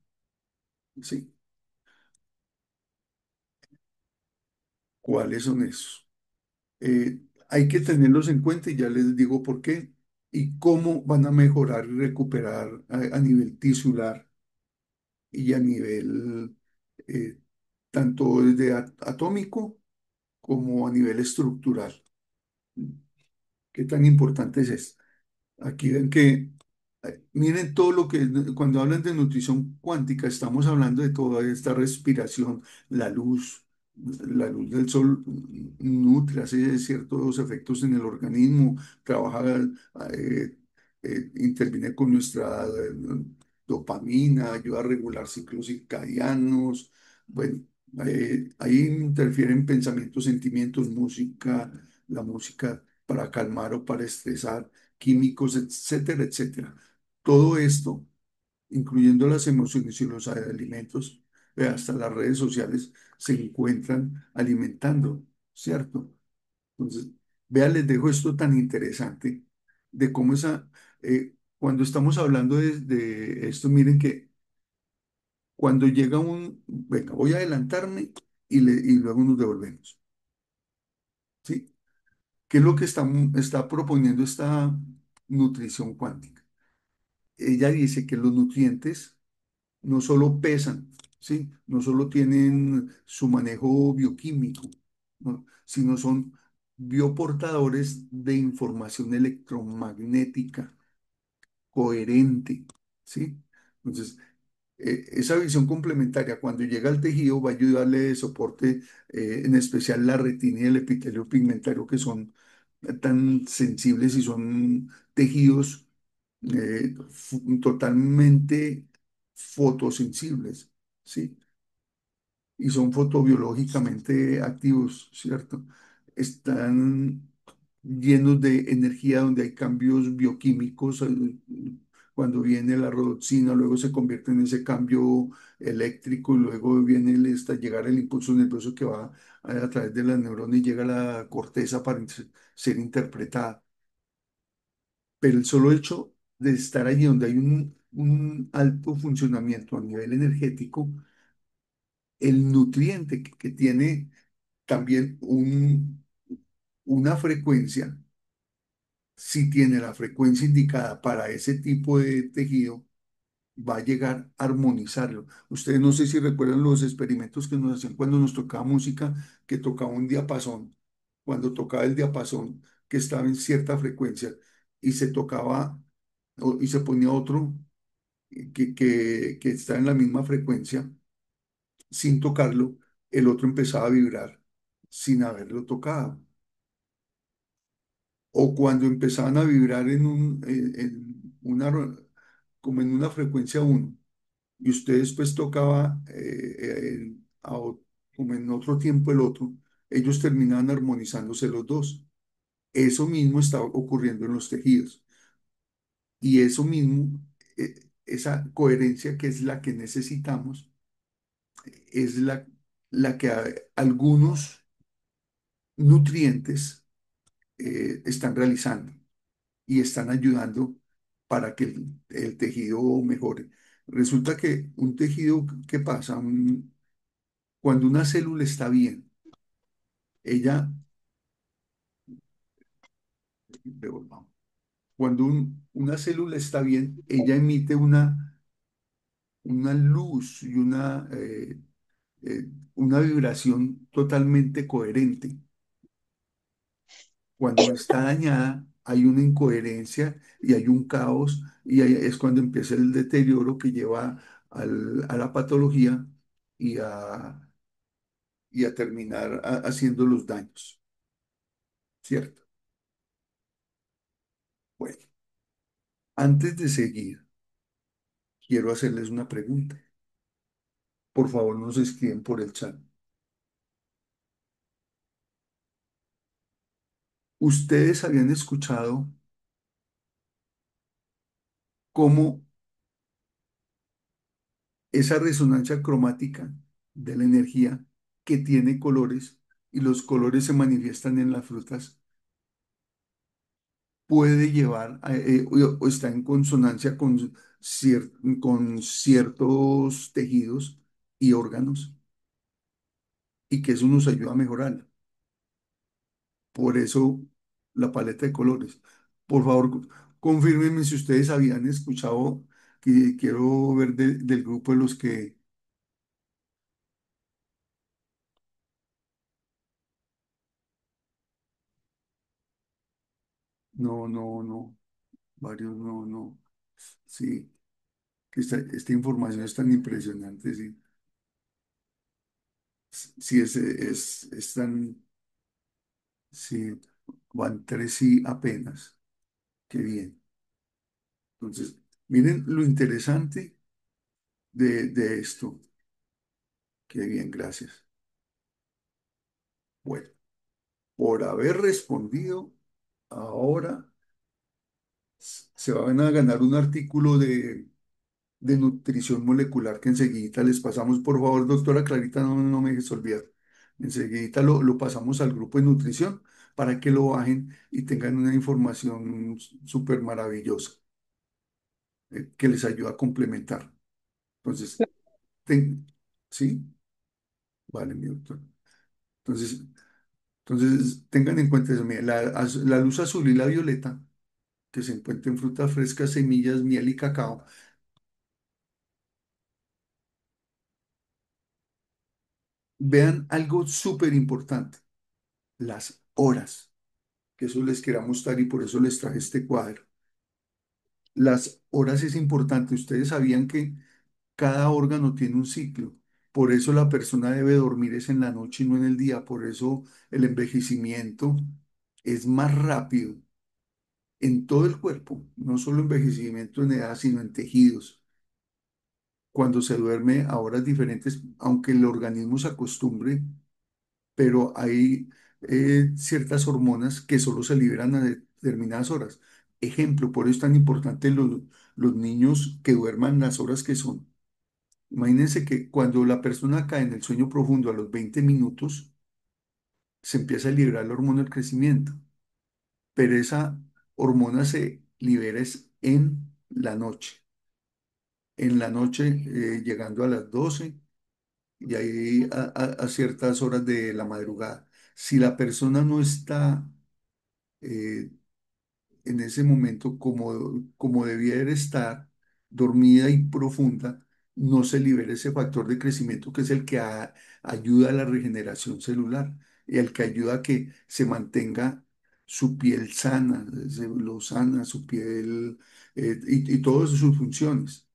¿Sí? ¿Cuáles son esos? Hay que tenerlos en cuenta y ya les digo por qué y cómo van a mejorar y recuperar a nivel tisular y a nivel tanto desde atómico como a nivel estructural. ¿Qué tan importante es esto? Aquí ven que, miren todo lo que, cuando hablan de nutrición cuántica, estamos hablando de toda esta respiración, la luz, la luz del sol nutre, hace ciertos efectos en el organismo, trabaja, eh, interviene con nuestra dopamina, ayuda a regular ciclos circadianos, bueno, ahí interfieren pensamientos, sentimientos, música, la música para calmar o para estresar químicos, etcétera, etcétera. Todo esto, incluyendo las emociones y los alimentos, hasta las redes sociales se encuentran alimentando, ¿cierto? Entonces, vea, les dejo esto tan interesante de cómo cuando estamos hablando de esto, miren que cuando llega venga, voy a adelantarme y luego nos devolvemos, ¿sí? ¿Qué es lo que está proponiendo esta nutrición cuántica? Ella dice que los nutrientes no solo pesan, ¿sí? No solo tienen su manejo bioquímico, ¿no? Sino son bioportadores de información electromagnética coherente, ¿sí? Entonces, esa visión complementaria cuando llega al tejido va a ayudarle de soporte, en especial la retina y el epitelio pigmentario que son tan sensibles y son tejidos totalmente fotosensibles, ¿sí? Y son fotobiológicamente activos, ¿cierto? Están llenos de energía donde hay cambios bioquímicos. Cuando viene la rodoxina, luego se convierte en ese cambio eléctrico, y luego viene hasta llegar el impulso nervioso que va a través de las neuronas y llega a la corteza para ser interpretada. Pero el solo hecho de estar allí donde hay un alto funcionamiento a nivel energético, el nutriente que tiene también una frecuencia, si tiene la frecuencia indicada para ese tipo de tejido, va a llegar a armonizarlo. Ustedes no sé si recuerdan los experimentos que nos hacían cuando nos tocaba música, que tocaba un diapasón, cuando tocaba el diapasón que estaba en cierta frecuencia y se tocaba y se ponía otro que está en la misma frecuencia sin tocarlo, el otro empezaba a vibrar sin haberlo tocado. o cuando empezaban a vibrar en una, como en una frecuencia uno y usted después tocaba como en otro tiempo el otro, ellos terminaban armonizándose los dos. Eso mismo está ocurriendo en los tejidos y eso mismo, esa coherencia que es la que necesitamos, es la que algunos nutrientes están realizando y están ayudando para que el tejido mejore. Resulta que un tejido, ¿qué pasa? Cuando una célula está bien, ella, devolvamos. Cuando una célula está bien, ella emite una luz y una vibración totalmente coherente. Cuando está dañada, hay una incoherencia y hay un caos y ahí es cuando empieza el deterioro que lleva a la patología y y a terminar haciendo los daños, ¿cierto? Bueno, antes de seguir, quiero hacerles una pregunta. Por favor, nos escriben por el chat. ¿Ustedes habían escuchado cómo esa resonancia cromática de la energía que tiene colores y los colores se manifiestan en las frutas puede llevar o está en consonancia con ciertos tejidos y órganos y que eso nos ayuda a mejorar? Por eso la paleta de colores. Por favor, confírmenme si ustedes habían escuchado, que quiero ver del grupo de los que no, no, no, varios no, no. Sí, que esta información es tan impresionante, sí. Sí, es tan, sí, van tres sí apenas. Qué bien. Entonces, miren lo interesante de esto. Qué bien, gracias. Bueno, por haber respondido, ahora se van a ganar un artículo de nutrición molecular que enseguida les pasamos. Por favor, doctora Clarita, no me dejes olvidar. Enseguida lo pasamos al grupo de nutrición para que lo bajen y tengan una información súper maravillosa que les ayuda a complementar. Entonces, ten- ¿sí? Vale, mi doctor. Entonces, tengan en cuenta eso. Mira, la luz azul y la violeta, que se encuentran en frutas frescas, semillas, miel y cacao, vean algo súper importante, las horas, que eso les quería mostrar y por eso les traje este cuadro. Las horas es importante. Ustedes sabían que cada órgano tiene un ciclo. Por eso la persona debe dormir es en la noche y no en el día. Por eso el envejecimiento es más rápido en todo el cuerpo, no solo envejecimiento en edad, sino en tejidos. Cuando se duerme a horas diferentes, aunque el organismo se acostumbre, pero hay ciertas hormonas que solo se liberan a determinadas horas. Ejemplo, por eso es tan importante los niños que duerman las horas que son. Imagínense que cuando la persona cae en el sueño profundo a los 20 minutos, se empieza a liberar la hormona del crecimiento, pero esa hormona se libera es en la noche llegando a las 12 y ahí a ciertas horas de la madrugada. Si la persona no está eh, en ese momento como debiera estar, dormida y profunda, no se libera ese factor de crecimiento que es el que ayuda a la regeneración celular y el que ayuda a que se mantenga su piel sana, lo sana, su piel y todas sus funciones.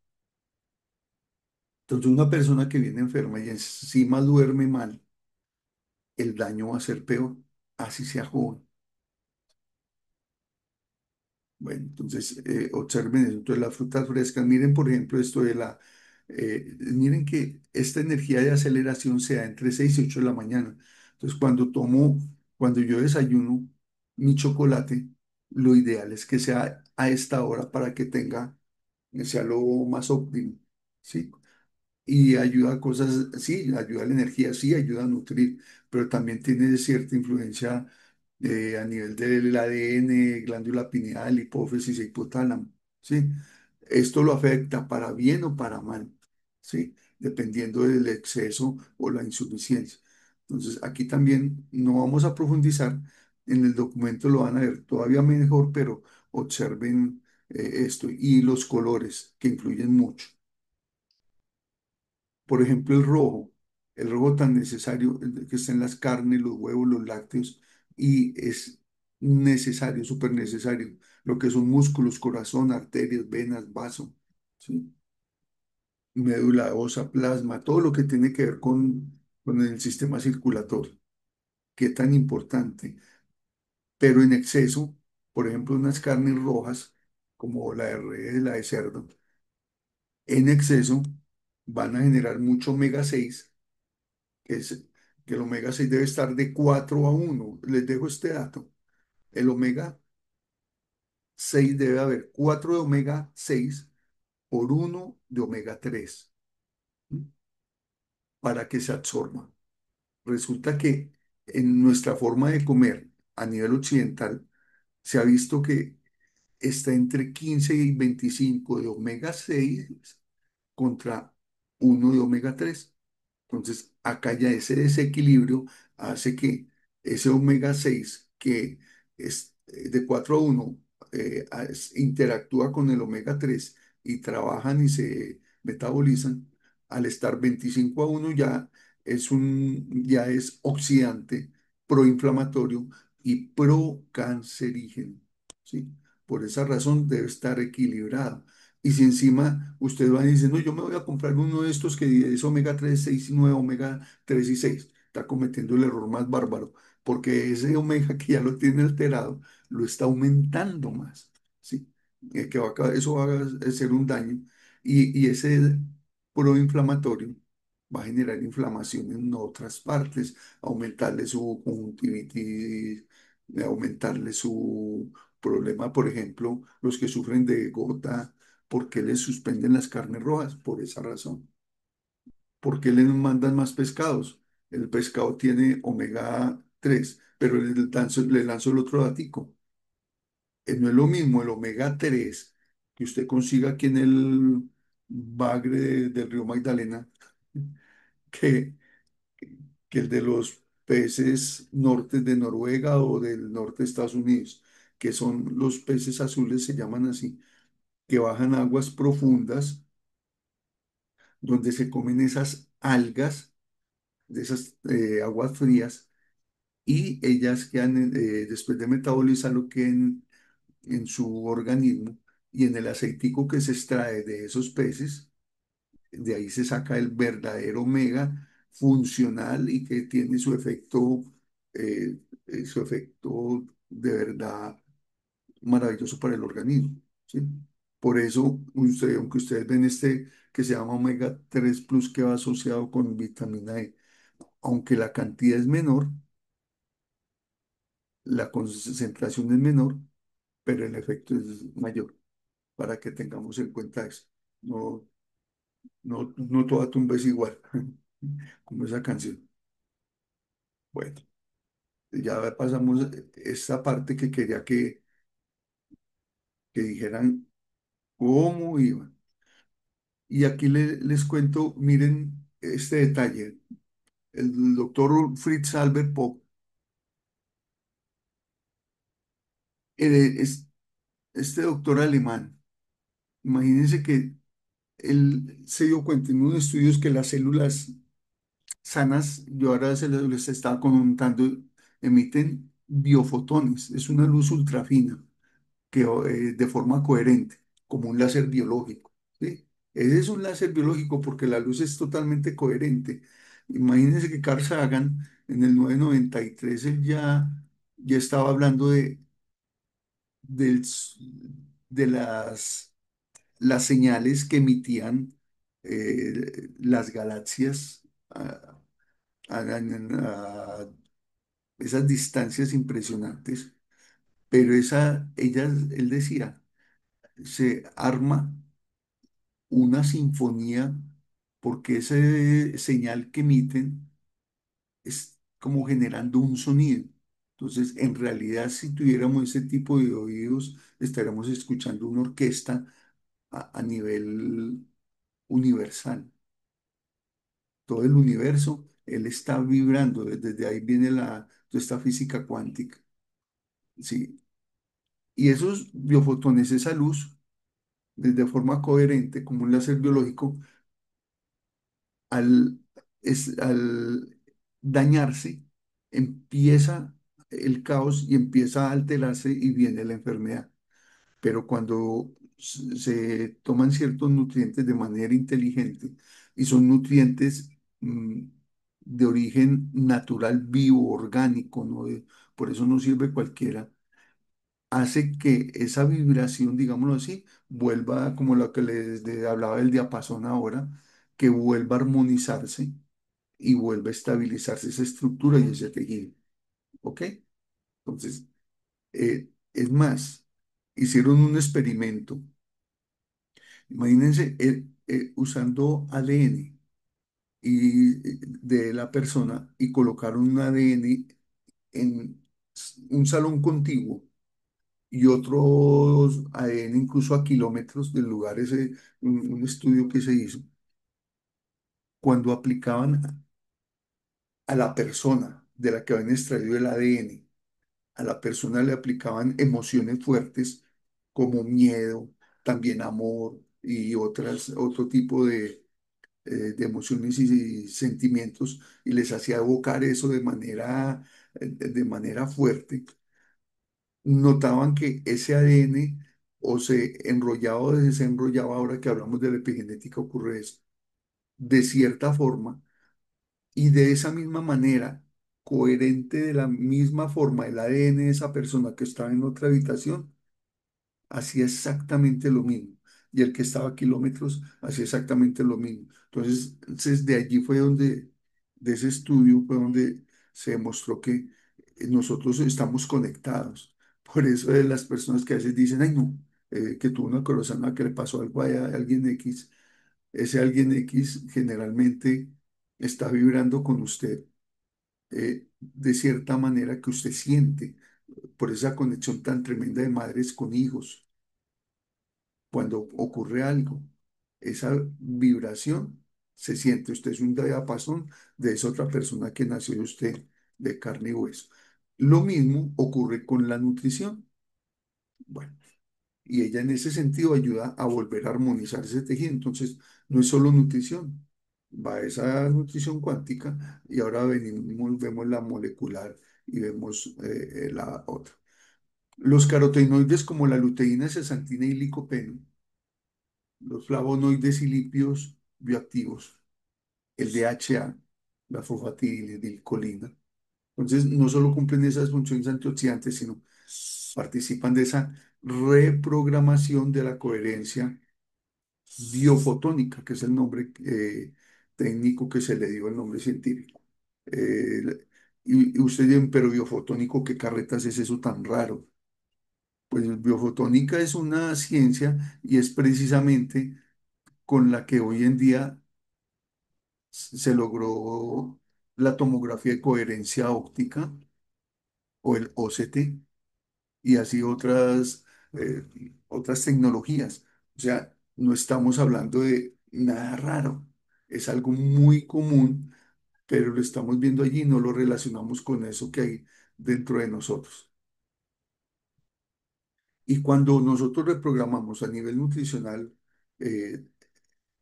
Entonces, una persona que viene enferma y encima duerme mal, el daño va a ser peor, así sea joven. Bueno, entonces observen eso. Entonces las frutas frescas, miren por ejemplo esto de miren que esta energía de aceleración se da entre 6 y 8 de la mañana. Entonces cuando yo desayuno mi chocolate, lo ideal es que sea a esta hora para que sea lo más óptimo, ¿sí? Y ayuda a cosas, sí, ayuda a la energía, sí, ayuda a nutrir, pero también tiene cierta influencia a nivel del ADN, glándula pineal, hipófisis e hipotálamo, ¿sí? Esto lo afecta para bien o para mal, ¿sí? Dependiendo del exceso o la insuficiencia. Entonces, aquí también no vamos a profundizar, en el documento lo van a ver todavía mejor, pero observen esto y los colores que influyen mucho. Por ejemplo, el rojo tan necesario que está en las carnes, los huevos, los lácteos, y es necesario, súper necesario, lo que son músculos, corazón, arterias, venas, vaso, ¿sí? Médula ósea, plasma, todo lo que tiene que ver con el sistema circulatorio, que es tan importante. Pero en exceso, por ejemplo, unas carnes rojas, como la de res, la de cerdo, en exceso van a generar mucho omega 6, que es que el omega 6 debe estar de 4 a 1. Les dejo este dato. El omega 6 debe haber 4 de omega 6 por 1 de omega 3, ¿m? Para que se absorba. Resulta que en nuestra forma de comer a nivel occidental se ha visto que está entre 15 y 25 de omega 6 contra 1 de omega 3. Entonces, acá ya ese desequilibrio hace que ese omega 6 que es de 4 a 1 interactúa con el omega 3 y trabajan y se metabolizan. Al estar 25 a 1 ya es oxidante, proinflamatorio y procancerígeno, ¿sí? Por esa razón debe estar equilibrado. Y si encima usted va y dice, no, yo me voy a comprar uno de estos que es omega 3 6 y 9 omega 3 y 6, está cometiendo el error más bárbaro, porque ese omega que ya lo tiene alterado, lo está aumentando más, ¿sí? Eso va a hacer un daño. Y ese proinflamatorio va a generar inflamación en otras partes, aumentarle su conjuntivitis, aumentarle su problema, por ejemplo, los que sufren de gota. ¿Por qué les suspenden las carnes rojas? Por esa razón. ¿Por qué les mandan más pescados? El pescado tiene omega 3, pero le lanzo el otro datico. No es lo mismo el omega 3 que usted consiga aquí en el bagre del río Magdalena que, que el de los peces norte de Noruega o del norte de Estados Unidos, que son los peces azules, se llaman así, que bajan a aguas profundas donde se comen esas algas de esas aguas frías y ellas quedan, después de metabolizarlo, quedan en su organismo y en el aceitico que se extrae de esos peces, de ahí se saca el verdadero omega funcional y que tiene su efecto de verdad maravilloso para el organismo, ¿sí? Por eso, aunque ustedes ven que se llama omega 3 plus, que va asociado con vitamina E, aunque la cantidad es menor, la concentración es menor, pero el efecto es mayor, para que tengamos en cuenta eso. No, no toda tumba es igual, como esa canción. Bueno, ya pasamos esta parte que quería que dijeran cómo iban. Y aquí les cuento, miren este detalle. El doctor Fritz Albert Popp, es este doctor alemán, imagínense que él se dio cuenta en unos estudios que las células sanas, yo ahora les estaba comentando, emiten biofotones, es una luz ultrafina que de forma coherente, como un láser biológico, ¿sí? Ese es un láser biológico porque la luz es totalmente coherente. Imagínense que Carl Sagan en el 993 él ya estaba hablando del de las señales que emitían las galaxias a esas distancias impresionantes. Pero él decía, se arma una sinfonía porque ese señal que emiten es como generando un sonido. Entonces, en realidad, si tuviéramos ese tipo de oídos, estaríamos escuchando una orquesta a nivel universal. Todo el universo, él está vibrando. Desde ahí viene toda esta física cuántica. ¿Sí? Y esos biofotones, esa luz, de forma coherente, como un láser biológico, al, al dañarse, empieza el caos y empieza a alterarse y viene la enfermedad. Pero cuando se toman ciertos nutrientes de manera inteligente y son nutrientes mm, de origen natural, vivo, orgánico, ¿no? Por eso no sirve cualquiera, hace que esa vibración, digámoslo así, vuelva como lo que les hablaba del diapasón ahora, que vuelva a armonizarse y vuelva a estabilizarse esa estructura y ese tejido. ¿Ok? Entonces, es más, hicieron un experimento, imagínense, usando ADN de la persona y colocaron un ADN en un salón contiguo y otros ADN incluso a kilómetros del lugar, un estudio que se hizo, cuando aplicaban a la persona de la que habían extraído el ADN, a la persona le aplicaban emociones fuertes como miedo, también amor y otro tipo de emociones y sentimientos y les hacía evocar eso de manera fuerte, notaban que ese ADN o se enrollaba o desenrollaba, ahora que hablamos de la epigenética ocurre eso, de cierta forma y de esa misma manera, coherente de la misma forma el ADN de esa persona que estaba en otra habitación, hacía exactamente lo mismo. Y el que estaba a kilómetros hacía exactamente lo mismo. Entonces de allí fue donde, de ese estudio fue donde se demostró que nosotros estamos conectados. Por eso de las personas que a veces dicen, ay no, que tuvo una corazón, que le pasó algo a alguien X, ese alguien X generalmente está vibrando con usted de cierta manera que usted siente por esa conexión tan tremenda de madres con hijos cuando ocurre algo, esa vibración se siente. Usted es un diapasón de esa otra persona que nació de usted de carne y hueso. Lo mismo ocurre con la nutrición. Bueno, y ella en ese sentido ayuda a volver a armonizar ese tejido. Entonces, no es solo nutrición, va esa nutrición cuántica y ahora vemos la molecular y vemos la otra. Los carotenoides como la luteína, zeaxantina y licopeno, los flavonoides y lípidos bioactivos, el DHA, la fosfatidilcolina. Entonces, no solo cumplen esas funciones antioxidantes, sino participan de esa reprogramación de la coherencia biofotónica, que es el nombre técnico que se le dio el nombre científico. Y usted dice, pero biofotónico, ¿qué carretas es eso tan raro? Pues biofotónica es una ciencia y es precisamente con la que hoy en día se logró la tomografía de coherencia óptica o el OCT y así eh, otras tecnologías. O sea, no estamos hablando de nada raro, es algo muy común, pero lo estamos viendo allí y no lo relacionamos con eso que hay dentro de nosotros. Y cuando nosotros reprogramamos a nivel nutricional eh,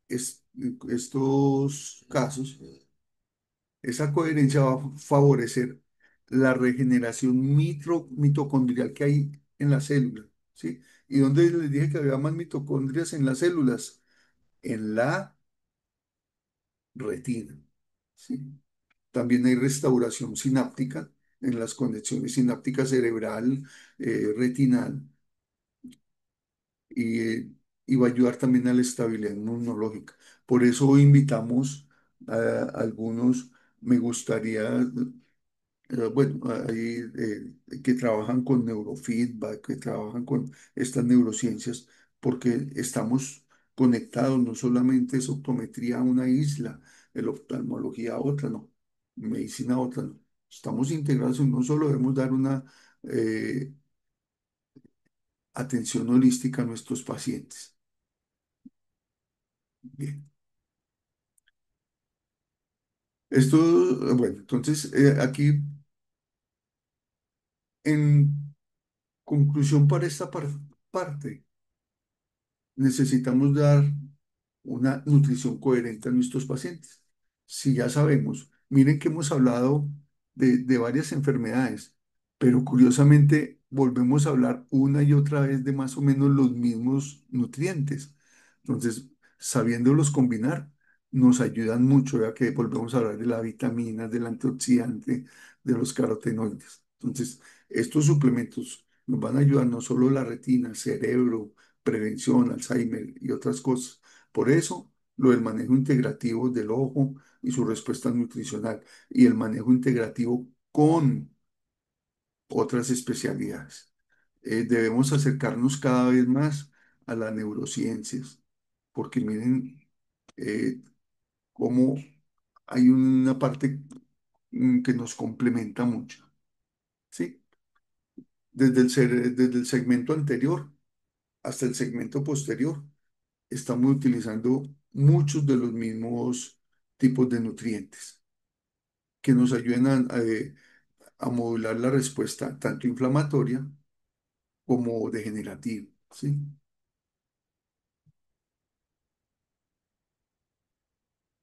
estos casos, esa coherencia va a favorecer la regeneración mitocondrial que hay en la célula, ¿sí? ¿Y dónde les dije que había más mitocondrias en las células? En la retina, ¿sí? También hay restauración sináptica en las conexiones sinápticas cerebral, retinal, y va a ayudar también a la estabilidad inmunológica. Por eso hoy invitamos a algunos, me gustaría, bueno, hay que trabajan con neurofeedback, que trabajan con estas neurociencias, porque estamos conectados, no solamente es optometría a una isla, el oftalmología a otra, no, medicina a otra, no. Estamos integrados y no solo debemos dar una eh, atención holística a nuestros pacientes. Bien. Esto, bueno, entonces aquí en conclusión para esta parte, necesitamos dar una nutrición coherente a nuestros pacientes. Si ya sabemos, miren que hemos hablado de varias enfermedades, pero curiosamente volvemos a hablar una y otra vez de más o menos los mismos nutrientes. Entonces, sabiéndolos combinar, nos ayudan mucho, ya que volvemos a hablar de la vitamina, del antioxidante, de los carotenoides. Entonces, estos suplementos nos van a ayudar no solo la retina, cerebro, prevención, Alzheimer y otras cosas. Por eso, lo del manejo integrativo del ojo y su respuesta nutricional y el manejo integrativo con otras especialidades. Debemos acercarnos cada vez más a las neurociencias, porque miren cómo hay una parte que nos complementa mucho, ¿sí? Desde el segmento anterior hasta el segmento posterior estamos utilizando muchos de los mismos tipos de nutrientes que nos ayudan a modular la respuesta tanto inflamatoria como degenerativa, ¿sí?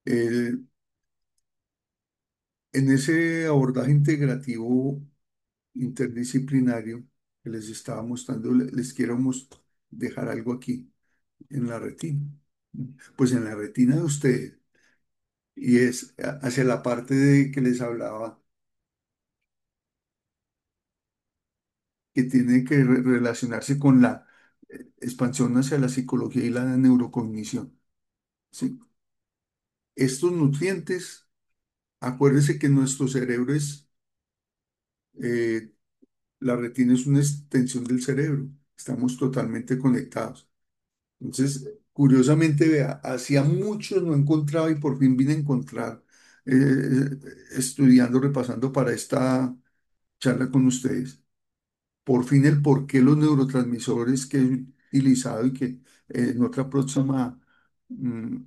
Eh, en ese abordaje integrativo interdisciplinario que les estaba mostrando, les quiero dejar algo aquí en la retina. Pues en la retina de ustedes, y es hacia la parte de que les hablaba que tiene que relacionarse con la expansión hacia la psicología y la neurocognición. ¿Sí? Estos nutrientes, acuérdense que nuestro cerebro es, eh, la retina es una extensión del cerebro, estamos totalmente conectados. Entonces, curiosamente, vea, hacía mucho no encontraba y por fin vine a encontrar, estudiando, repasando para esta charla con ustedes por fin el por qué los neurotransmisores que he utilizado y que en otra próxima mm,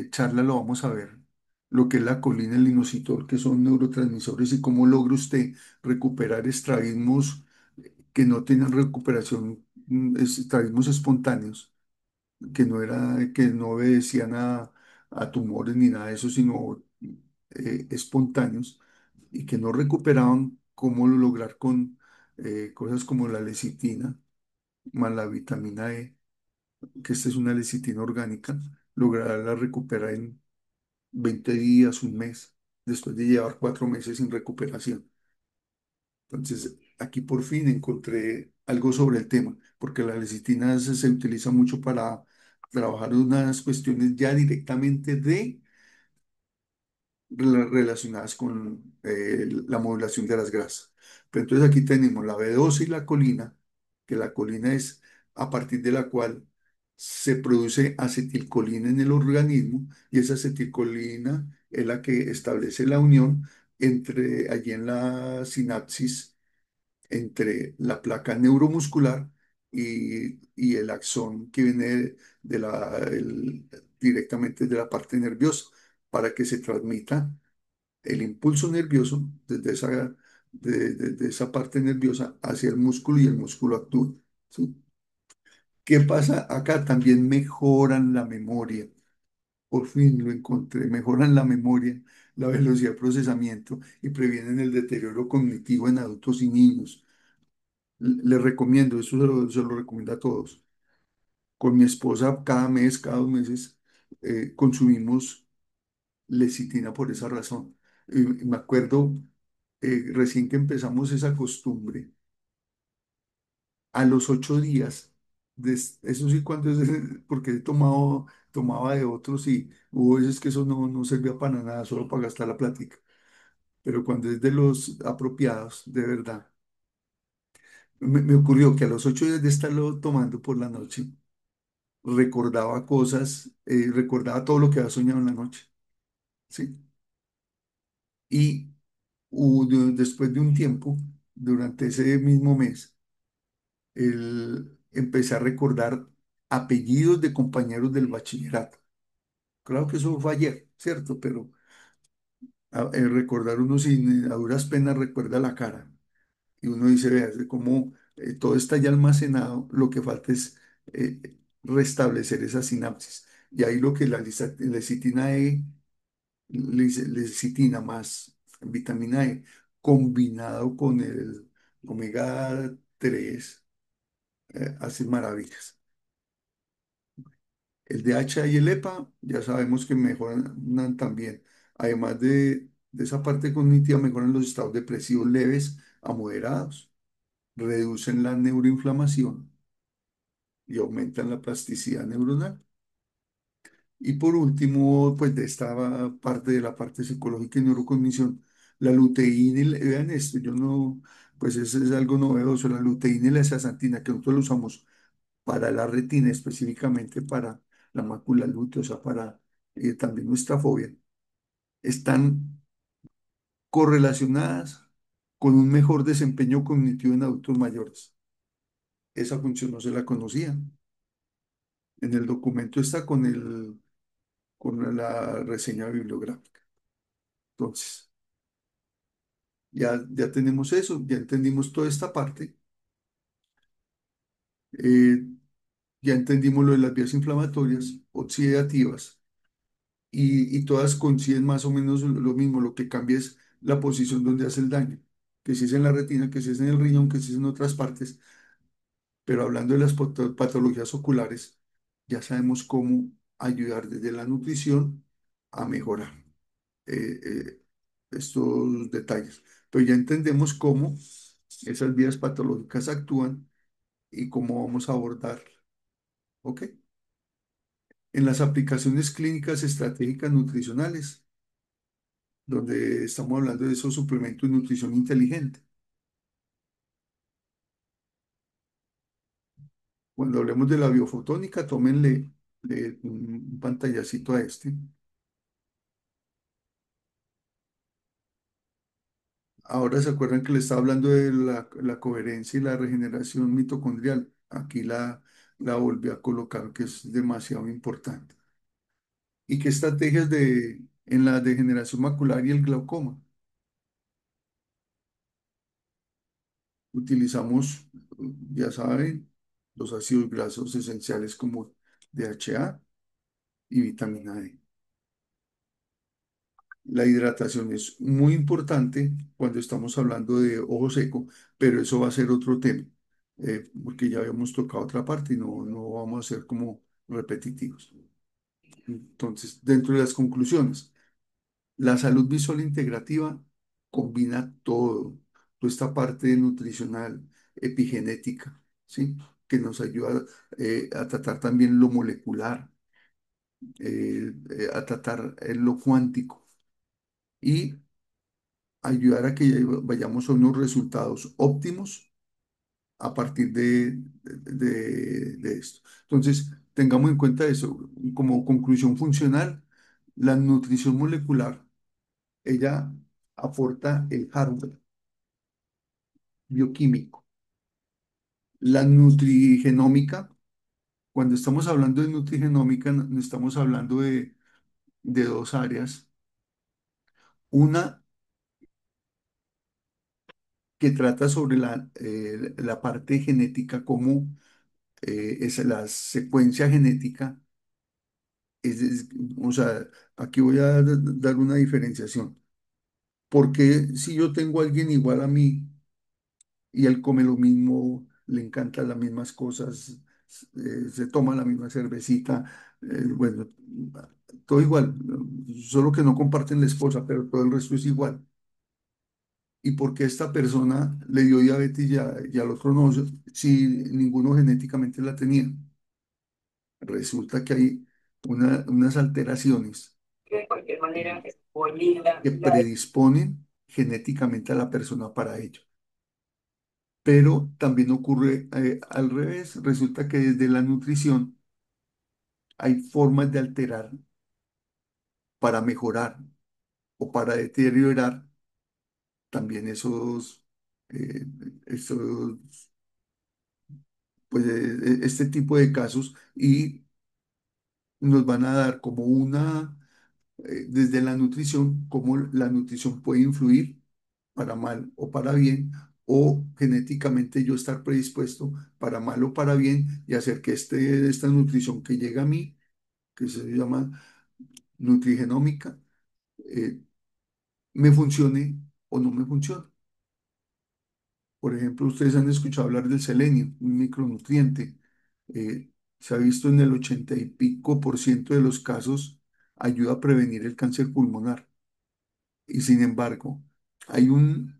charla lo vamos a ver, lo que es la colina y el inositol, que son neurotransmisores y cómo logra usted recuperar estrabismos que no tienen recuperación, estrabismos espontáneos, que no obedecían a tumores ni nada de eso, sino espontáneos y que no recuperaban cómo lograr con cosas como la lecitina, más la vitamina E, que esta es una lecitina orgánica, lograrla recuperar en 20 días, un mes, después de llevar 4 meses sin recuperación. Entonces, aquí por fin encontré algo sobre el tema, porque la lecitina se utiliza mucho para trabajar unas cuestiones ya directamente de relacionadas con la modulación de las grasas. Pero entonces aquí tenemos la B12 y la colina, que la colina es a partir de la cual se produce acetilcolina en el organismo y esa acetilcolina es la que establece la unión entre allí en la sinapsis entre la placa neuromuscular y el axón que viene directamente de la parte nerviosa para que se transmita el impulso nervioso desde esa parte nerviosa hacia el músculo y el músculo actúa. ¿Sí? ¿Qué pasa acá? También mejoran la memoria. Por fin lo encontré. Mejoran la memoria, la velocidad de procesamiento y previenen el deterioro cognitivo en adultos y niños. Les recomiendo, eso se lo recomiendo a todos. Con mi esposa cada mes, cada 2 meses, consumimos lecitina por esa razón. Y me acuerdo, recién que empezamos esa costumbre, a los 8 días Eso sí, cuando es porque he tomaba de otros y hubo veces que eso no servía para nada, solo para gastar la plática. Pero cuando es de los apropiados, de verdad. Me ocurrió que a los 8 días de estarlo tomando por la noche, recordaba cosas, recordaba todo lo que había soñado en la noche, ¿sí? Y después de un tiempo, durante ese mismo mes, empecé a recordar apellidos de compañeros del bachillerato. Claro que eso fue ayer, ¿cierto? Pero recordar uno sin a duras penas recuerda la cara. Y uno dice, vea, es de cómo todo está ya almacenado, lo que falta es restablecer esa sinapsis. Y ahí lo que la lecitina E, lecitina más vitamina E, combinado con el omega 3 hace maravillas. El DHA y el EPA ya sabemos que mejoran también. Además de esa parte cognitiva, mejoran los estados depresivos leves a moderados, reducen la neuroinflamación y aumentan la plasticidad neuronal. Y por último, pues de esta parte de la parte psicológica y neurocognición, la luteína, vean esto, yo no, pues eso es algo novedoso, la luteína y la zeaxantina, que nosotros lo usamos para la retina, específicamente para la mácula lútea, o sea, para también nuestra fobia, están correlacionadas con un mejor desempeño cognitivo en adultos mayores. Esa función no se la conocía. En el documento está con la reseña bibliográfica. Entonces, ya tenemos eso, ya entendimos toda esta parte, eh, ya entendimos lo de las vías inflamatorias, oxidativas, y todas coinciden más o menos lo mismo, lo que cambia es la posición donde hace el daño, que si es en la retina, que si es en el riñón, que si es en otras partes, pero hablando de las patologías oculares, ya sabemos cómo ayudar desde la nutrición a mejorar estos detalles. Pero ya entendemos cómo esas vías patológicas actúan y cómo vamos a abordar. ¿Ok? En las aplicaciones clínicas estratégicas nutricionales, donde estamos hablando de esos suplementos de nutrición inteligente. Cuando hablemos de la biofotónica, tómenle un pantallacito a este. Ahora se acuerdan que le estaba hablando de la coherencia y la regeneración mitocondrial. Aquí la volví a colocar, que es demasiado importante. ¿Y qué estrategias en la degeneración macular y el glaucoma? Utilizamos, ya saben, los ácidos grasos esenciales como DHA y vitamina D. La hidratación es muy importante cuando estamos hablando de ojo seco, pero eso va a ser otro tema, porque ya habíamos tocado otra parte y no vamos a ser como repetitivos. Entonces, dentro de las conclusiones, la salud visual integrativa combina todo, toda esta parte nutricional, epigenética, ¿sí? Que nos ayuda a tratar también lo molecular, a tratar lo cuántico y ayudar a que vayamos a unos resultados óptimos a partir de esto. Entonces, tengamos en cuenta eso. Como conclusión funcional, la nutrición molecular, ella aporta el hardware bioquímico. La nutrigenómica, cuando estamos hablando de nutrigenómica, no estamos hablando de dos áreas. Una que trata sobre la parte genética, como es la secuencia genética. O sea, aquí voy a dar una diferenciación. Porque si yo tengo a alguien igual a mí y él come lo mismo, le encantan las mismas cosas, se toma la misma cervecita, bueno, todo igual, solo que no comparten la esposa, pero todo el resto es igual. ¿Y por qué esta persona le dio diabetes y al otro no, si ninguno genéticamente la tenía? Resulta que hay unas alteraciones que de cualquier manera eh, es muy linda. que predisponen genéticamente a la persona para ello. Pero también ocurre al revés. Resulta que desde la nutrición hay formas de alterar para mejorar o para deteriorar también eh, esos, pues, este tipo de casos y nos van a dar como desde la nutrición, cómo la nutrición puede influir para mal o para bien, o genéticamente yo estar predispuesto para mal o para bien y hacer que esta nutrición que llega a mí, que se llama nutrigenómica, eh, me funcione o no me funcione. Por ejemplo, ustedes han escuchado hablar del selenio, un micronutriente. Se ha visto en el 80 y pico % de los casos ayuda a prevenir el cáncer pulmonar. Y sin embargo, hay un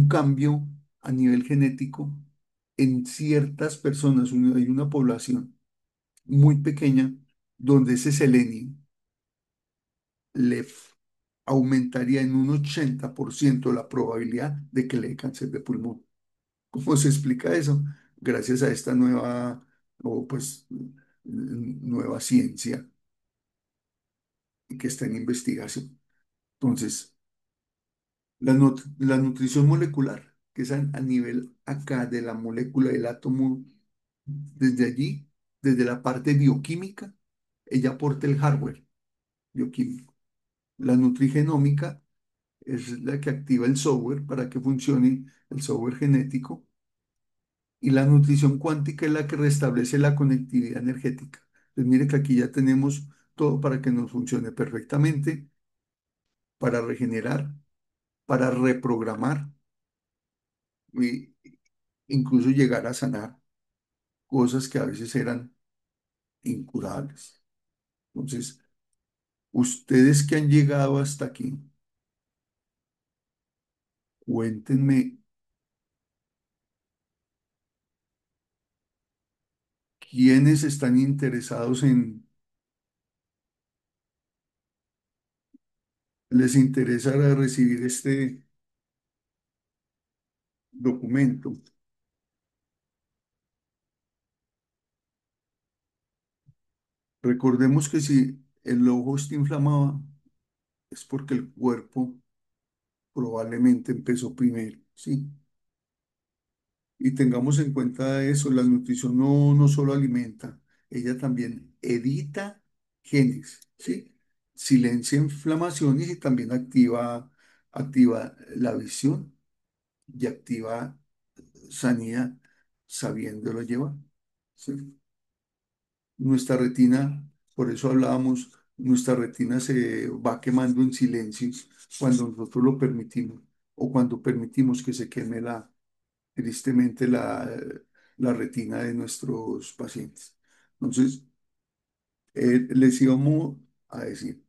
cambio a nivel genético en ciertas personas. Hay una población muy pequeña donde ese selenio le aumentaría en un 80% la probabilidad de que le dé cáncer de pulmón. ¿Cómo se explica eso? Gracias a esta o pues, nueva ciencia que está en investigación. Entonces, la nutrición molecular, que es a nivel acá de la molécula del átomo, desde allí, desde la parte bioquímica, ella aporta el hardware bioquímico. La nutrigenómica es la que activa el software para que funcione el software genético y la nutrición cuántica es la que restablece la conectividad energética. Entonces, mire que aquí ya tenemos todo para que nos funcione perfectamente, para regenerar, para reprogramar e incluso llegar a sanar cosas que a veces eran incurables. Entonces, ustedes que han llegado hasta aquí, cuéntenme quiénes están interesados les interesa recibir este documento. Recordemos que si el ojo está inflamado, es porque el cuerpo probablemente empezó primero, ¿sí? Y tengamos en cuenta eso, la nutrición no solo alimenta, ella también edita genes, ¿sí? Silencia inflamaciones y también activa la visión y activa sanidad, sabiéndolo llevar, ¿sí? Nuestra retina, por eso hablábamos, nuestra retina se va quemando en silencio cuando nosotros lo permitimos o cuando permitimos que se queme tristemente la retina de nuestros pacientes. Entonces, les íbamos a decir,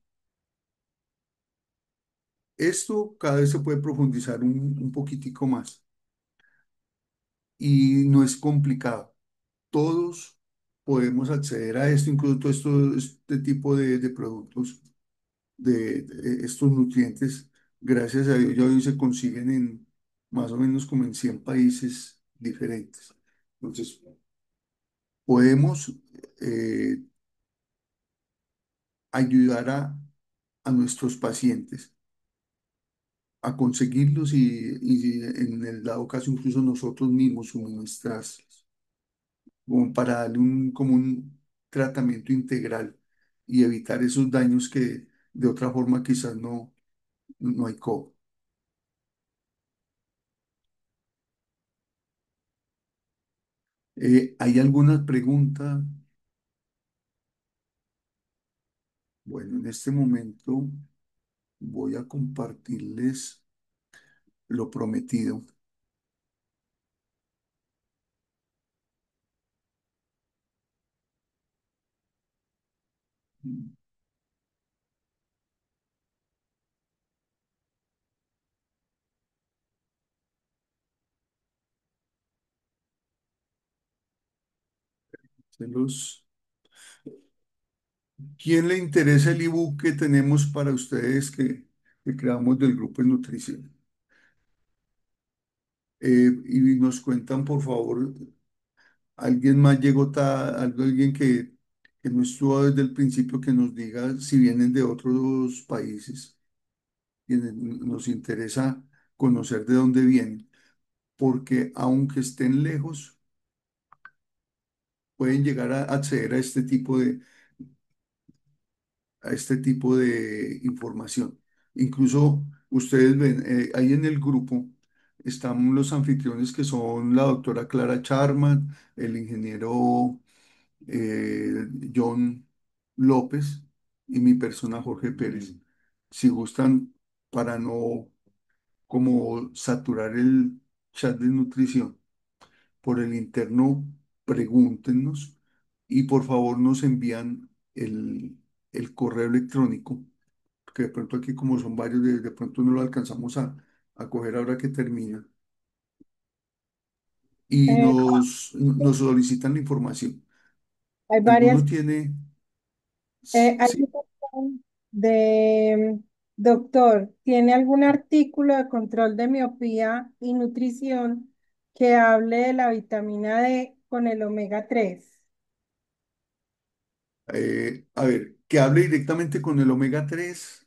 esto cada vez se puede profundizar un poquitico más y no es complicado. Todos podemos acceder a esto, incluso todo este tipo de productos, de estos nutrientes, gracias a Dios, ya hoy se consiguen en más o menos como en 100 países diferentes. Entonces, podemos eh, ayudar a nuestros pacientes a conseguirlos y en el dado caso incluso nosotros mismos suministrarlos, como para darle como un tratamiento integral y evitar esos daños que de otra forma quizás no hay cómo. ¿Hay alguna pregunta? Bueno, en este momento voy a compartirles lo prometido. Se los- ¿Quién le interesa el ebook que tenemos para ustedes que creamos del grupo de nutrición? Y nos cuentan, por favor, alguien más llegó, alguien que no estuvo desde el principio, que nos diga si vienen de otros países. Y nos interesa conocer de dónde vienen, porque aunque estén lejos, pueden llegar a acceder a este tipo de información. Incluso ustedes ven, ahí en el grupo están los anfitriones que son la doctora Clara Charman, el ingeniero John López y mi persona Jorge Pérez. Si gustan, para no como saturar el chat de nutrición, por el interno, pregúntenos y por favor nos envían el correo electrónico, porque de pronto aquí como son varios, de pronto no lo alcanzamos a coger ahora que termina, y Eh, nos solicitan la información. hay varias. ¿Alguno tiene? Hay Sí. una opción de doctor, ¿tiene algún artículo de control de miopía y nutrición que hable de la vitamina D con el omega 3? A ver, que hable directamente con el omega 3,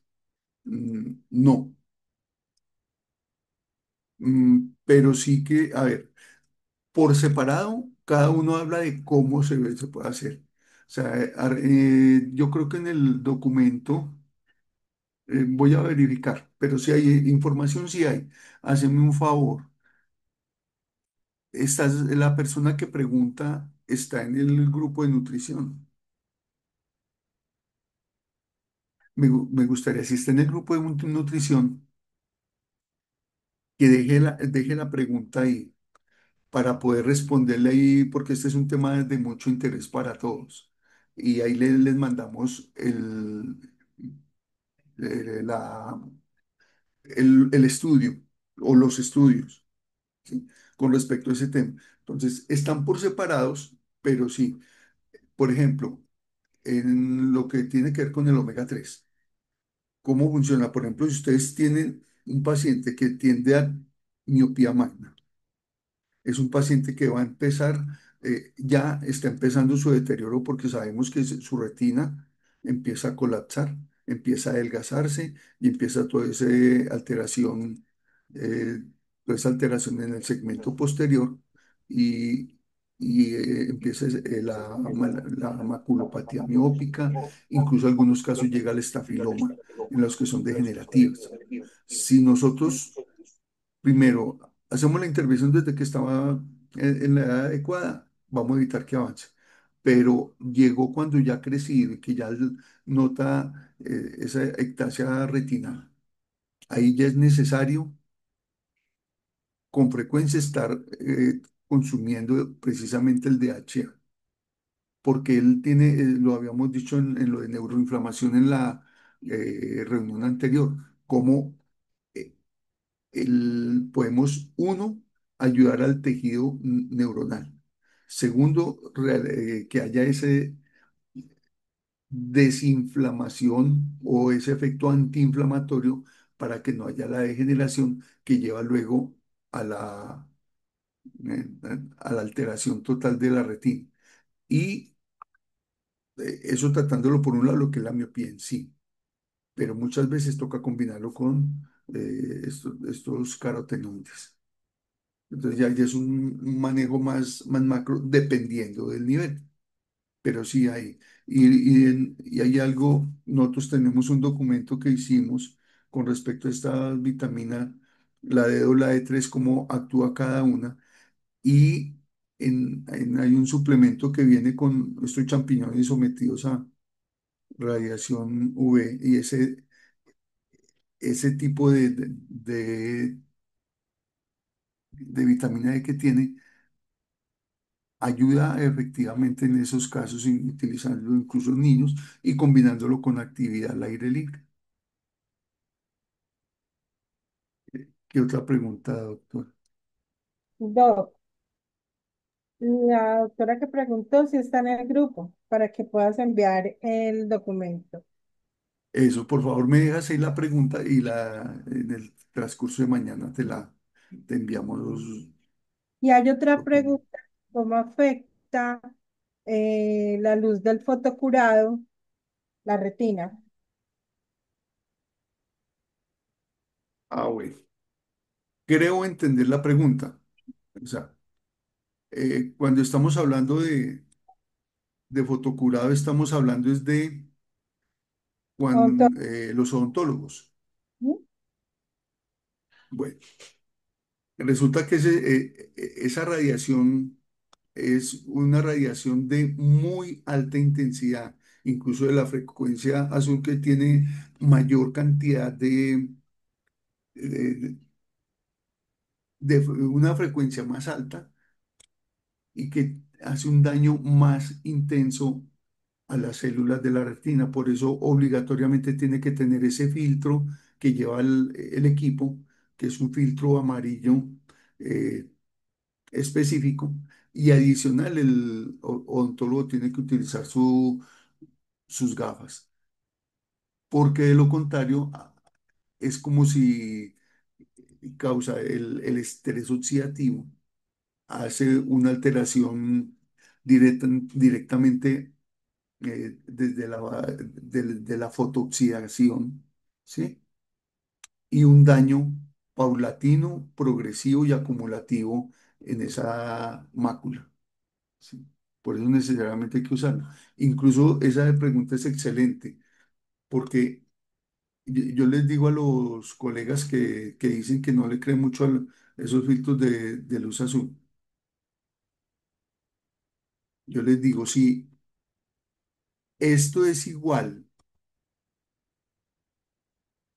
no. Pero sí que, a ver, por separado, cada uno habla de cómo se puede hacer. O sea, yo creo que en el documento, voy a verificar, pero si hay información, si hay. Haceme un favor. La persona que pregunta está en el grupo de nutrición. Me gustaría, si está en el grupo de nutrición, que deje la pregunta ahí para poder responderle ahí, porque este es un tema de mucho interés para todos. Y ahí les mandamos eh, la, el estudio o los estudios, ¿sí? Con respecto a ese tema. Entonces, están por separados, pero sí, por ejemplo, en lo que tiene que ver con el omega 3, ¿cómo funciona? Por ejemplo, si ustedes tienen un paciente que tiende a miopía magna, es un paciente que va a empezar, ya está empezando su deterioro porque sabemos que su retina empieza a colapsar, empieza a adelgazarse y empieza eh, toda esa alteración en el segmento posterior y, empieza la maculopatía miópica, incluso en algunos casos llega al estafiloma en los que son degenerativas. Si nosotros primero, hacemos la intervención desde que estaba en la edad adecuada, vamos a evitar que avance. Pero llegó cuando ya ha crecido y que ya nota esa ectasia retinal. Ahí ya es necesario con frecuencia estar consumiendo precisamente el DHA, porque él tiene, lo habíamos dicho en lo de neuroinflamación en la reunión anterior, como eh, podemos, uno, ayudar al tejido neuronal. Segundo, que haya ese desinflamación o ese efecto antiinflamatorio para que no haya la degeneración que lleva luego a a la alteración total de la retina. Y eso tratándolo por un lado, lo que es la miopía en sí, pero muchas veces toca combinarlo con estos carotenoides. Entonces ya es un manejo más macro dependiendo del nivel, pero sí hay. Y hay algo, nosotros tenemos un documento que hicimos con respecto a esta vitamina, la D o la D3, cómo actúa cada una. Y hay un suplemento que viene con estos champiñones sometidos a radiación UV y ese tipo de vitamina D que tiene ayuda efectivamente en esos casos, utilizándolo incluso en niños y combinándolo con actividad al aire libre. ¿Qué otra pregunta, doctor? Doc, La doctora que preguntó si está en el grupo para que puedas enviar el documento. Eso, por favor, me dejas ahí la pregunta y en el transcurso de mañana te enviamos los Y hay otra documentos. pregunta, ¿cómo afecta la luz del fotocurado la retina? Ah, bueno. Creo entender la pregunta. O sea, cuando estamos hablando de fotocurado, estamos hablando es de Onto- los odontólogos. ¿Mm? Bueno, resulta que esa radiación es una radiación de muy alta intensidad, incluso de la frecuencia azul que tiene mayor cantidad de, de una frecuencia más alta y que hace un daño más intenso a las células de la retina. Por eso obligatoriamente tiene que tener ese filtro que lleva el equipo, que es un filtro amarillo eh, específico. Y adicional, el odontólogo tiene que utilizar sus gafas, porque de lo contrario es como si causa el estrés oxidativo, hace una alteración directamente desde de la fotooxidación, ¿sí? Y un daño paulatino, progresivo y acumulativo en esa mácula, ¿sí? Por eso necesariamente hay que usarla. Incluso esa pregunta es excelente, porque yo les digo a los colegas que dicen que no le creen mucho a esos filtros de luz azul. Yo les digo, si esto es igual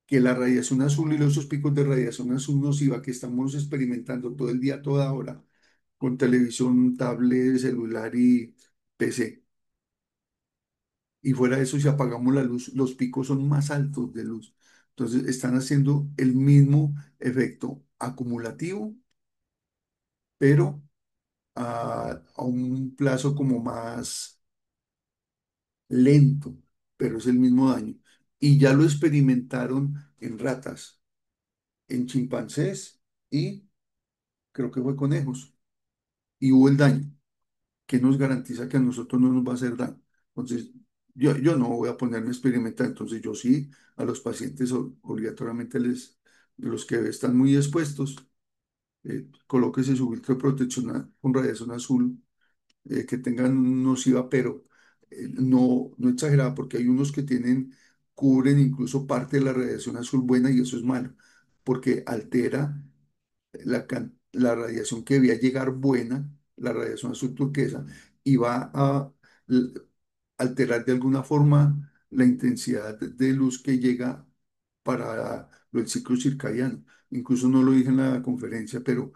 que la radiación azul y esos picos de radiación azul nociva que estamos experimentando todo el día, toda hora, con televisión, tablet, celular y PC. Y fuera de eso, si apagamos la luz, los picos son más altos de luz. Entonces, están haciendo el mismo efecto acumulativo, pero a un plazo como más lento, pero es el mismo daño. Y ya lo experimentaron en ratas, en chimpancés y creo que fue conejos. Y hubo el daño, que nos garantiza que a nosotros no nos va a hacer daño. Entonces, yo no voy a ponerme a experimentar, entonces yo sí, a los pacientes obligatoriamente los que están muy expuestos, colóquese su filtro de protección con radiación azul que tengan nociva, pero no exagerada, porque hay unos que cubren incluso parte de la radiación azul buena y eso es malo, porque altera la radiación que debía llegar buena, la radiación azul turquesa, y va a l- alterar de alguna forma la intensidad de luz que llega para el ciclo circadiano. Incluso no lo dije en la conferencia, pero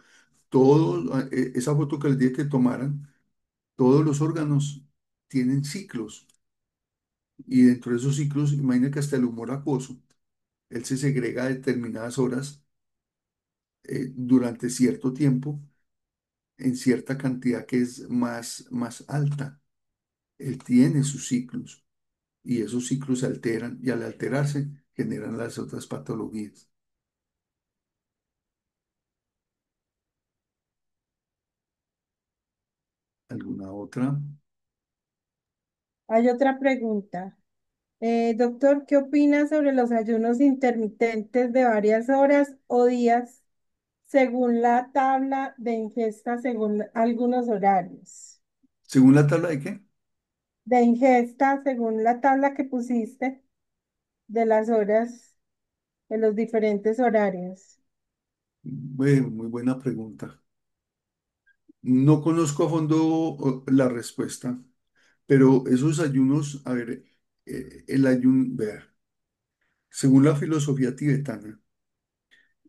esa foto que les dije que tomaran, todos los órganos tienen ciclos y dentro de esos ciclos, imagina que hasta el humor acuoso, él se segrega a determinadas horas durante cierto tiempo en cierta cantidad que es más alta. Él tiene sus ciclos y esos ciclos se alteran y al alterarse generan las otras patologías. ¿Alguna otra? Hay otra pregunta. Doctor, ¿qué opina sobre los ayunos intermitentes de varias horas o días según la tabla de ingesta según algunos horarios? ¿Según la tabla de qué? De ingesta según la tabla que pusiste de las horas de los diferentes horarios. Bueno, muy buena pregunta. No conozco a fondo la respuesta, pero esos ayunos, a ver, el ayuno, vea, según la filosofía tibetana,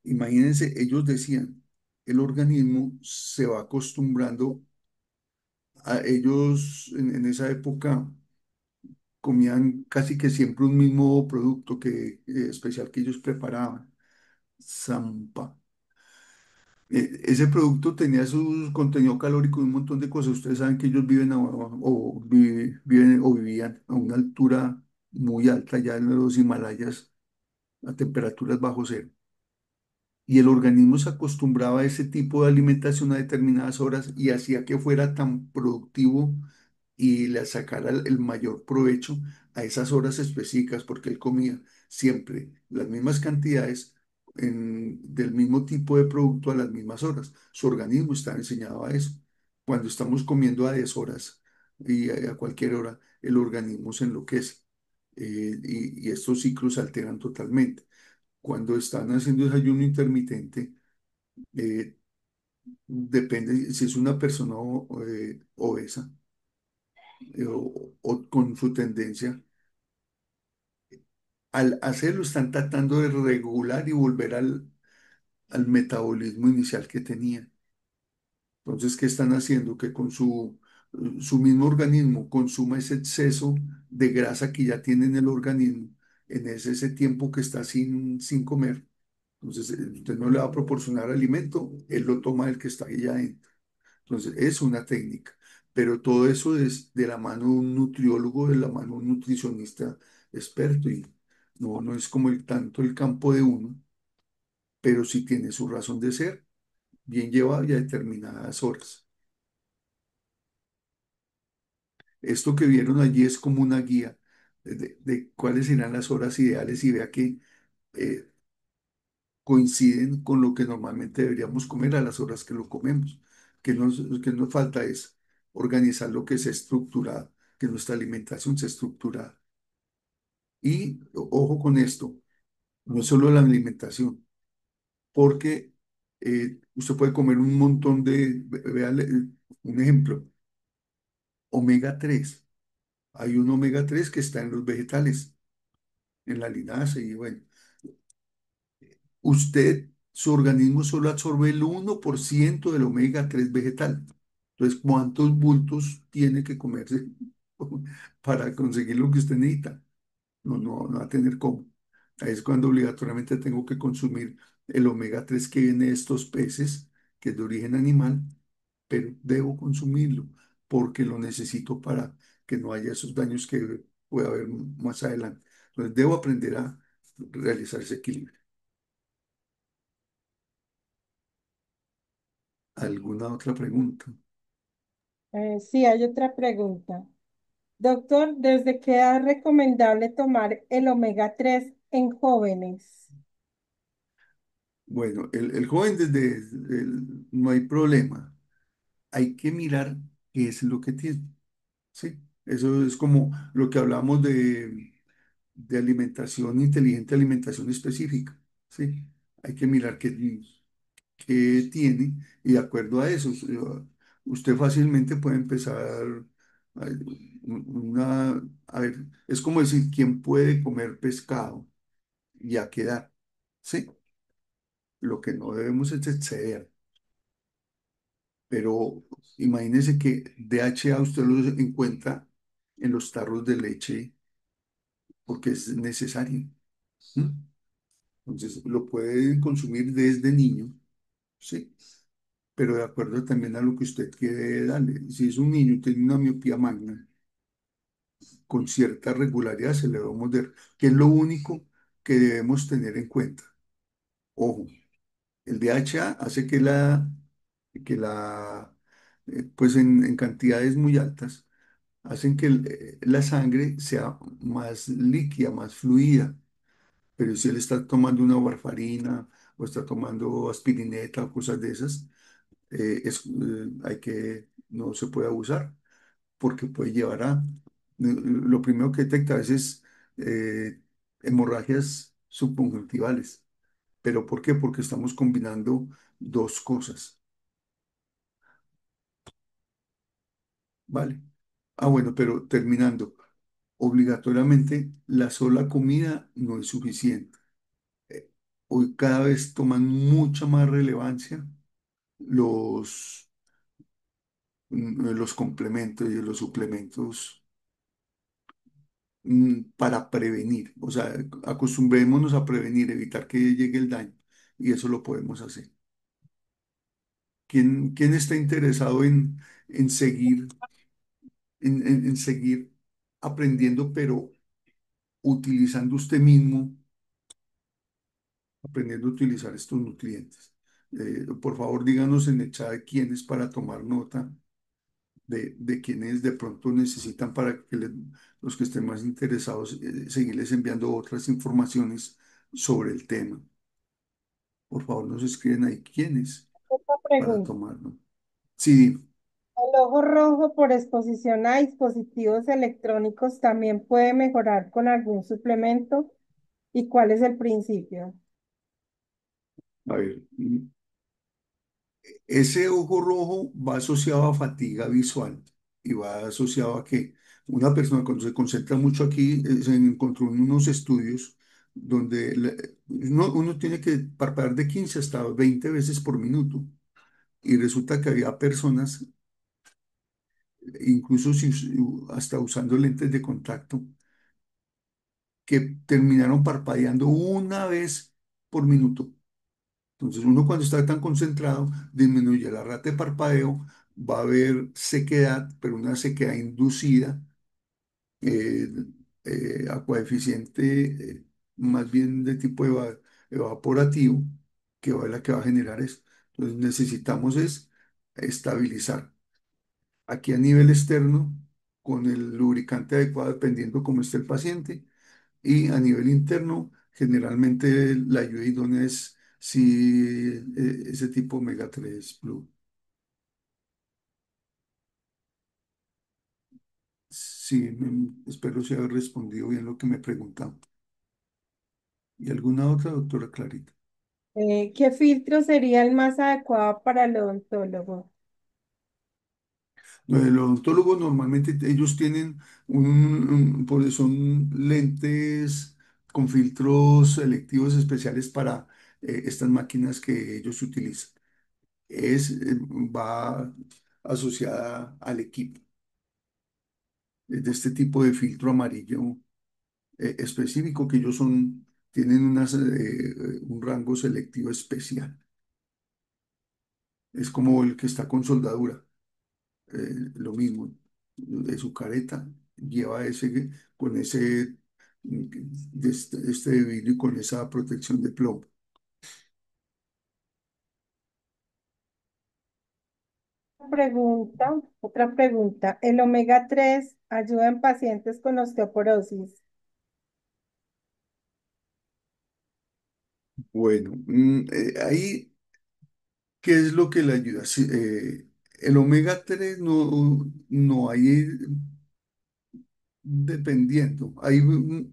imagínense, ellos decían, el organismo se va acostumbrando a ellos en esa época comían casi que siempre un mismo producto especial que ellos preparaban, zampa. Ese producto tenía su contenido calórico y un montón de cosas. Ustedes saben que ellos viven viven o vivían a una altura muy alta, ya en los Himalayas, a temperaturas bajo cero. Y el organismo se acostumbraba a ese tipo de alimentación a determinadas horas y hacía que fuera tan productivo y le sacara el mayor provecho a esas horas específicas, porque él comía siempre las mismas cantidades del mismo tipo de producto a las mismas horas. Su organismo está enseñado a eso. Cuando estamos comiendo a deshoras y a cualquier hora, el organismo se enloquece, y estos ciclos se alteran totalmente. Cuando están haciendo desayuno intermitente, eh, depende si es una persona obesa, o con su tendencia, al hacerlo están tratando de regular y volver al metabolismo inicial que tenía. Entonces, ¿qué están haciendo? Que con su mismo organismo consuma ese exceso de grasa que ya tiene en el organismo en ese tiempo que está sin comer. Entonces, usted no le va a proporcionar alimento, él lo toma el que está ahí adentro. Entonces, es una técnica, pero todo eso es de la mano de un nutriólogo, de la mano de un nutricionista experto, y no es como tanto el campo de uno, pero sí tiene su razón de ser, bien llevado y a determinadas horas. Esto que vieron allí es como una guía de cuáles serán las horas ideales, y vea que eh, coinciden con lo que normalmente deberíamos comer a las horas que lo comemos. Que nos falta es organizar lo que sea estructurado, que nuestra alimentación sea estructurada. Y ojo con esto, no es solo la alimentación, porque usted puede comer un montón véale, un ejemplo, omega 3. Hay un omega 3 que está en los vegetales, en la linaza, y bueno, su organismo solo absorbe el 1% del omega 3 vegetal. Entonces, ¿cuántos bultos tiene que comerse para conseguir lo que usted necesita? No va a tener cómo. Ahí es cuando obligatoriamente tengo que consumir el omega 3 que viene de estos peces, que es de origen animal, pero debo consumirlo porque lo necesito para que no haya esos daños que pueda haber más adelante. Entonces, debo aprender a realizar ese equilibrio. ¿Alguna otra pregunta? Sí, hay otra pregunta. Doctor, ¿desde qué edad es recomendable tomar el omega 3 en jóvenes? Bueno, el joven no hay problema. Hay que mirar qué es lo que tiene. ¿Sí? Eso es como lo que hablamos de alimentación inteligente, alimentación específica. ¿Sí? Hay que mirar qué tiene, y de acuerdo a eso, usted fácilmente puede empezar a, a ver, es como decir, ¿quién puede comer pescado y a qué edad? ¿Sí? Lo que no debemos es exceder. Pero imagínese que DHA usted lo encuentra en los tarros de leche porque es necesario. ¿M? Entonces lo puede consumir desde niño, ¿sí? Pero de acuerdo también a lo que usted quiere darle. Si es un niño y tiene una miopía magna, con cierta regularidad se le va a morder, que es lo único que debemos tener en cuenta. Ojo, el DHA hace pues en cantidades muy altas, hacen que la sangre sea más líquida, más fluida. Pero si él está tomando una warfarina o está tomando aspirineta o cosas de esas, no se puede abusar, porque puede llevar lo primero que detecta a veces, hemorragias subconjuntivales. ¿Pero por qué? Porque estamos combinando dos cosas, ¿vale? Bueno, pero terminando, obligatoriamente la sola comida no es suficiente. Eh, Hoy cada vez toman mucha más relevancia los, los complementos y los suplementos, para prevenir. O sea, acostumbrémonos a prevenir, evitar que llegue el daño, y eso lo podemos hacer. quién está interesado en seguir, en seguir aprendiendo, pero utilizando usted mismo, aprendiendo a utilizar estos nutrientes? Por favor, díganos en el chat quiénes para tomar nota de quienes de pronto necesitan para que los que estén más interesados, seguirles enviando otras informaciones sobre el tema. Por favor, nos escriben ahí quiénes Otra para pregunta. tomarlo. Sí, ¿El ojo rojo por exposición a dispositivos electrónicos también puede mejorar con algún suplemento? ¿Y cuál es el principio? a ver, ese ojo rojo va asociado a fatiga visual y va asociado a que una persona cuando se concentra mucho aquí, se encontró en unos estudios donde uno tiene que parpadear de 15 hasta 20 veces por minuto y resulta que había personas, incluso hasta usando lentes de contacto, que terminaron parpadeando una vez por minuto. Entonces, uno cuando está tan concentrado, disminuye la rata de parpadeo, va a haber sequedad, pero una sequedad inducida eh, a coeficiente más bien de tipo evaporativo, que va la que va a generar eso. Entonces, necesitamos es estabilizar. Aquí a nivel externo, con el lubricante adecuado, dependiendo cómo esté el paciente, y a nivel interno, generalmente la ayuda idónea es si ese tipo omega 3 Blue. Sí, espero si haber respondido bien lo que me preguntaban. ¿Y alguna otra, doctora Clarita? ¿Qué filtro sería el más adecuado para el odontólogo? Los odontólogos normalmente ellos tienen pues son lentes con filtros selectivos especiales para estas máquinas que ellos utilizan. Va asociada al equipo. De este tipo de filtro amarillo específico que ellos tienen un rango selectivo especial. Es como el que está con soldadura, lo mismo, de su careta, lleva con ese, este de vidrio y con esa protección de plomo. Otra pregunta. ¿El omega 3 ayuda en pacientes con osteoporosis? Bueno, ahí, ¿qué es lo que le ayuda? Sí, el omega 3 no hay. Dependiendo, ahí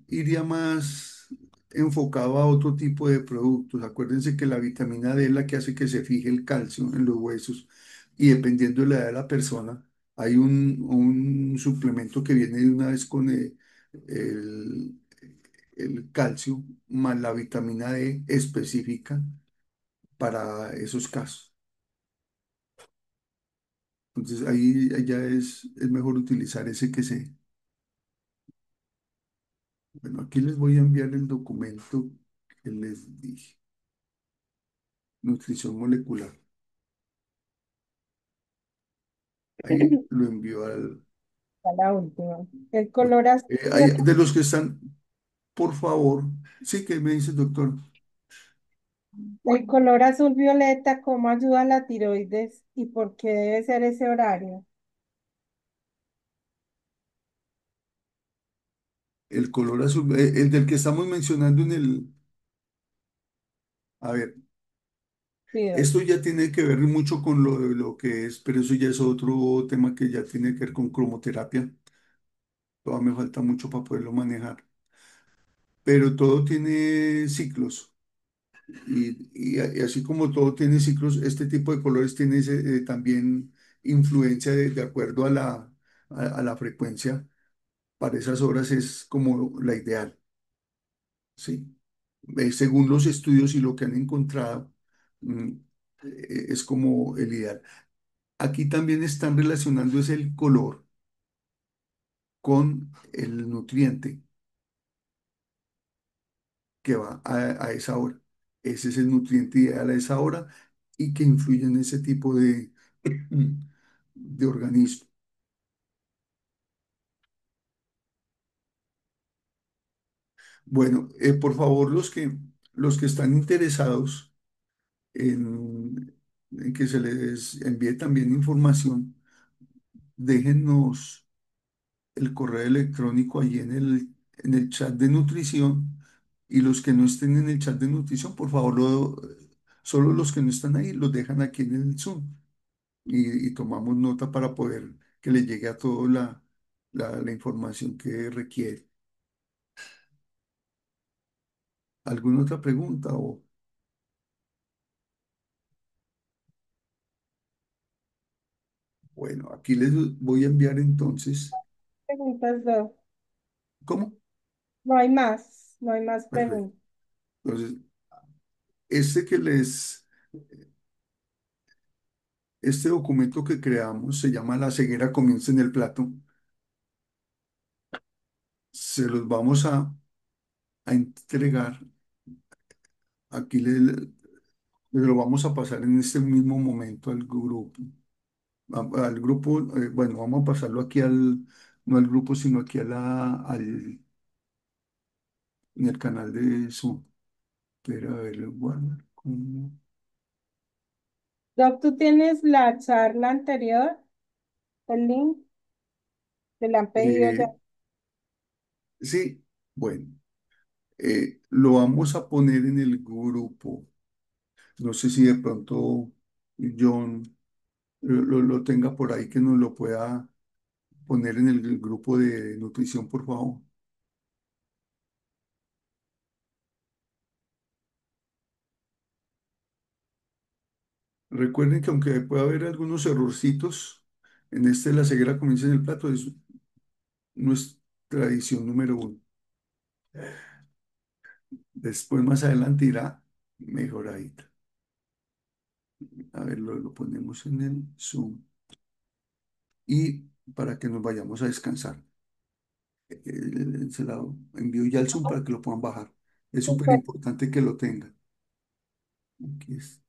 iría más enfocado a otro tipo de productos. Acuérdense que la vitamina D es la que hace que se fije el calcio en los huesos y dependiendo de la edad de la persona, hay un suplemento que viene de una vez con el, el calcio más la vitamina D específica para esos casos. Entonces ahí ya es mejor utilizar ese que se. Bueno, aquí les voy a enviar el documento que les dije, nutrición molecular. Ahí lo envío al. A la última. El Bueno, color azul de los que están, por favor, sí que me dice doctor, el color azul violeta, ¿cómo ayuda a la tiroides y por qué debe ser ese horario? el color azul, el del que estamos mencionando en el. A ver, Sí, esto ya tiene que ver mucho con lo que es, pero eso ya es otro tema que ya tiene que ver con cromoterapia. Todavía me falta mucho para poderlo manejar, pero todo tiene ciclos. Y así como todo tiene ciclos, este tipo de colores tiene también influencia de acuerdo a la frecuencia. Para esas horas es como la ideal, ¿sí? Según los estudios y lo que han encontrado, mm, es como el ideal. Aquí también están relacionando es el color con el nutriente que va a esa hora. Ese es el nutriente ideal a esa hora y que influyen en ese tipo de organismo. Bueno, por favor, los que están interesados en que se les envíe también información, déjennos el correo electrónico allí en el chat de nutrición, y los que no estén en el chat de nutrición, por favor, solo los que no están ahí los dejan aquí en el Zoom, y tomamos nota para poder que le llegue a todos la información que requiere. ¿Alguna otra pregunta? O, bueno, aquí les voy a enviar entonces. Preguntas, Doc. ¿Cómo? No hay más Perfecto. preguntas. Entonces, este que les, este documento que creamos se llama La ceguera comienza en el plato. Se los vamos a entregar. Aquí le lo vamos a pasar en este mismo momento al grupo. Al grupo, bueno, vamos a pasarlo aquí no al grupo, sino aquí en el canal de Zoom. Pero a ver, guarda. Doc, ¿tú tienes la charla anterior? ¿El link? ¿Te la han pedido ya? Eh, sí, bueno, lo vamos a poner en el grupo. No sé si de pronto John lo tenga por ahí, que nos lo pueda poner en el grupo de nutrición, por favor. Recuerden que aunque pueda haber algunos errorcitos, en este la ceguera comienza en el plato, es nuestra edición número 1. Después, más adelante, irá mejoradita. A ver, lo ponemos en el Zoom y para que nos vayamos a descansar. Se la envío ya al Zoom para que lo puedan bajar. Es súper Súper. importante que lo tengan. Aquí está.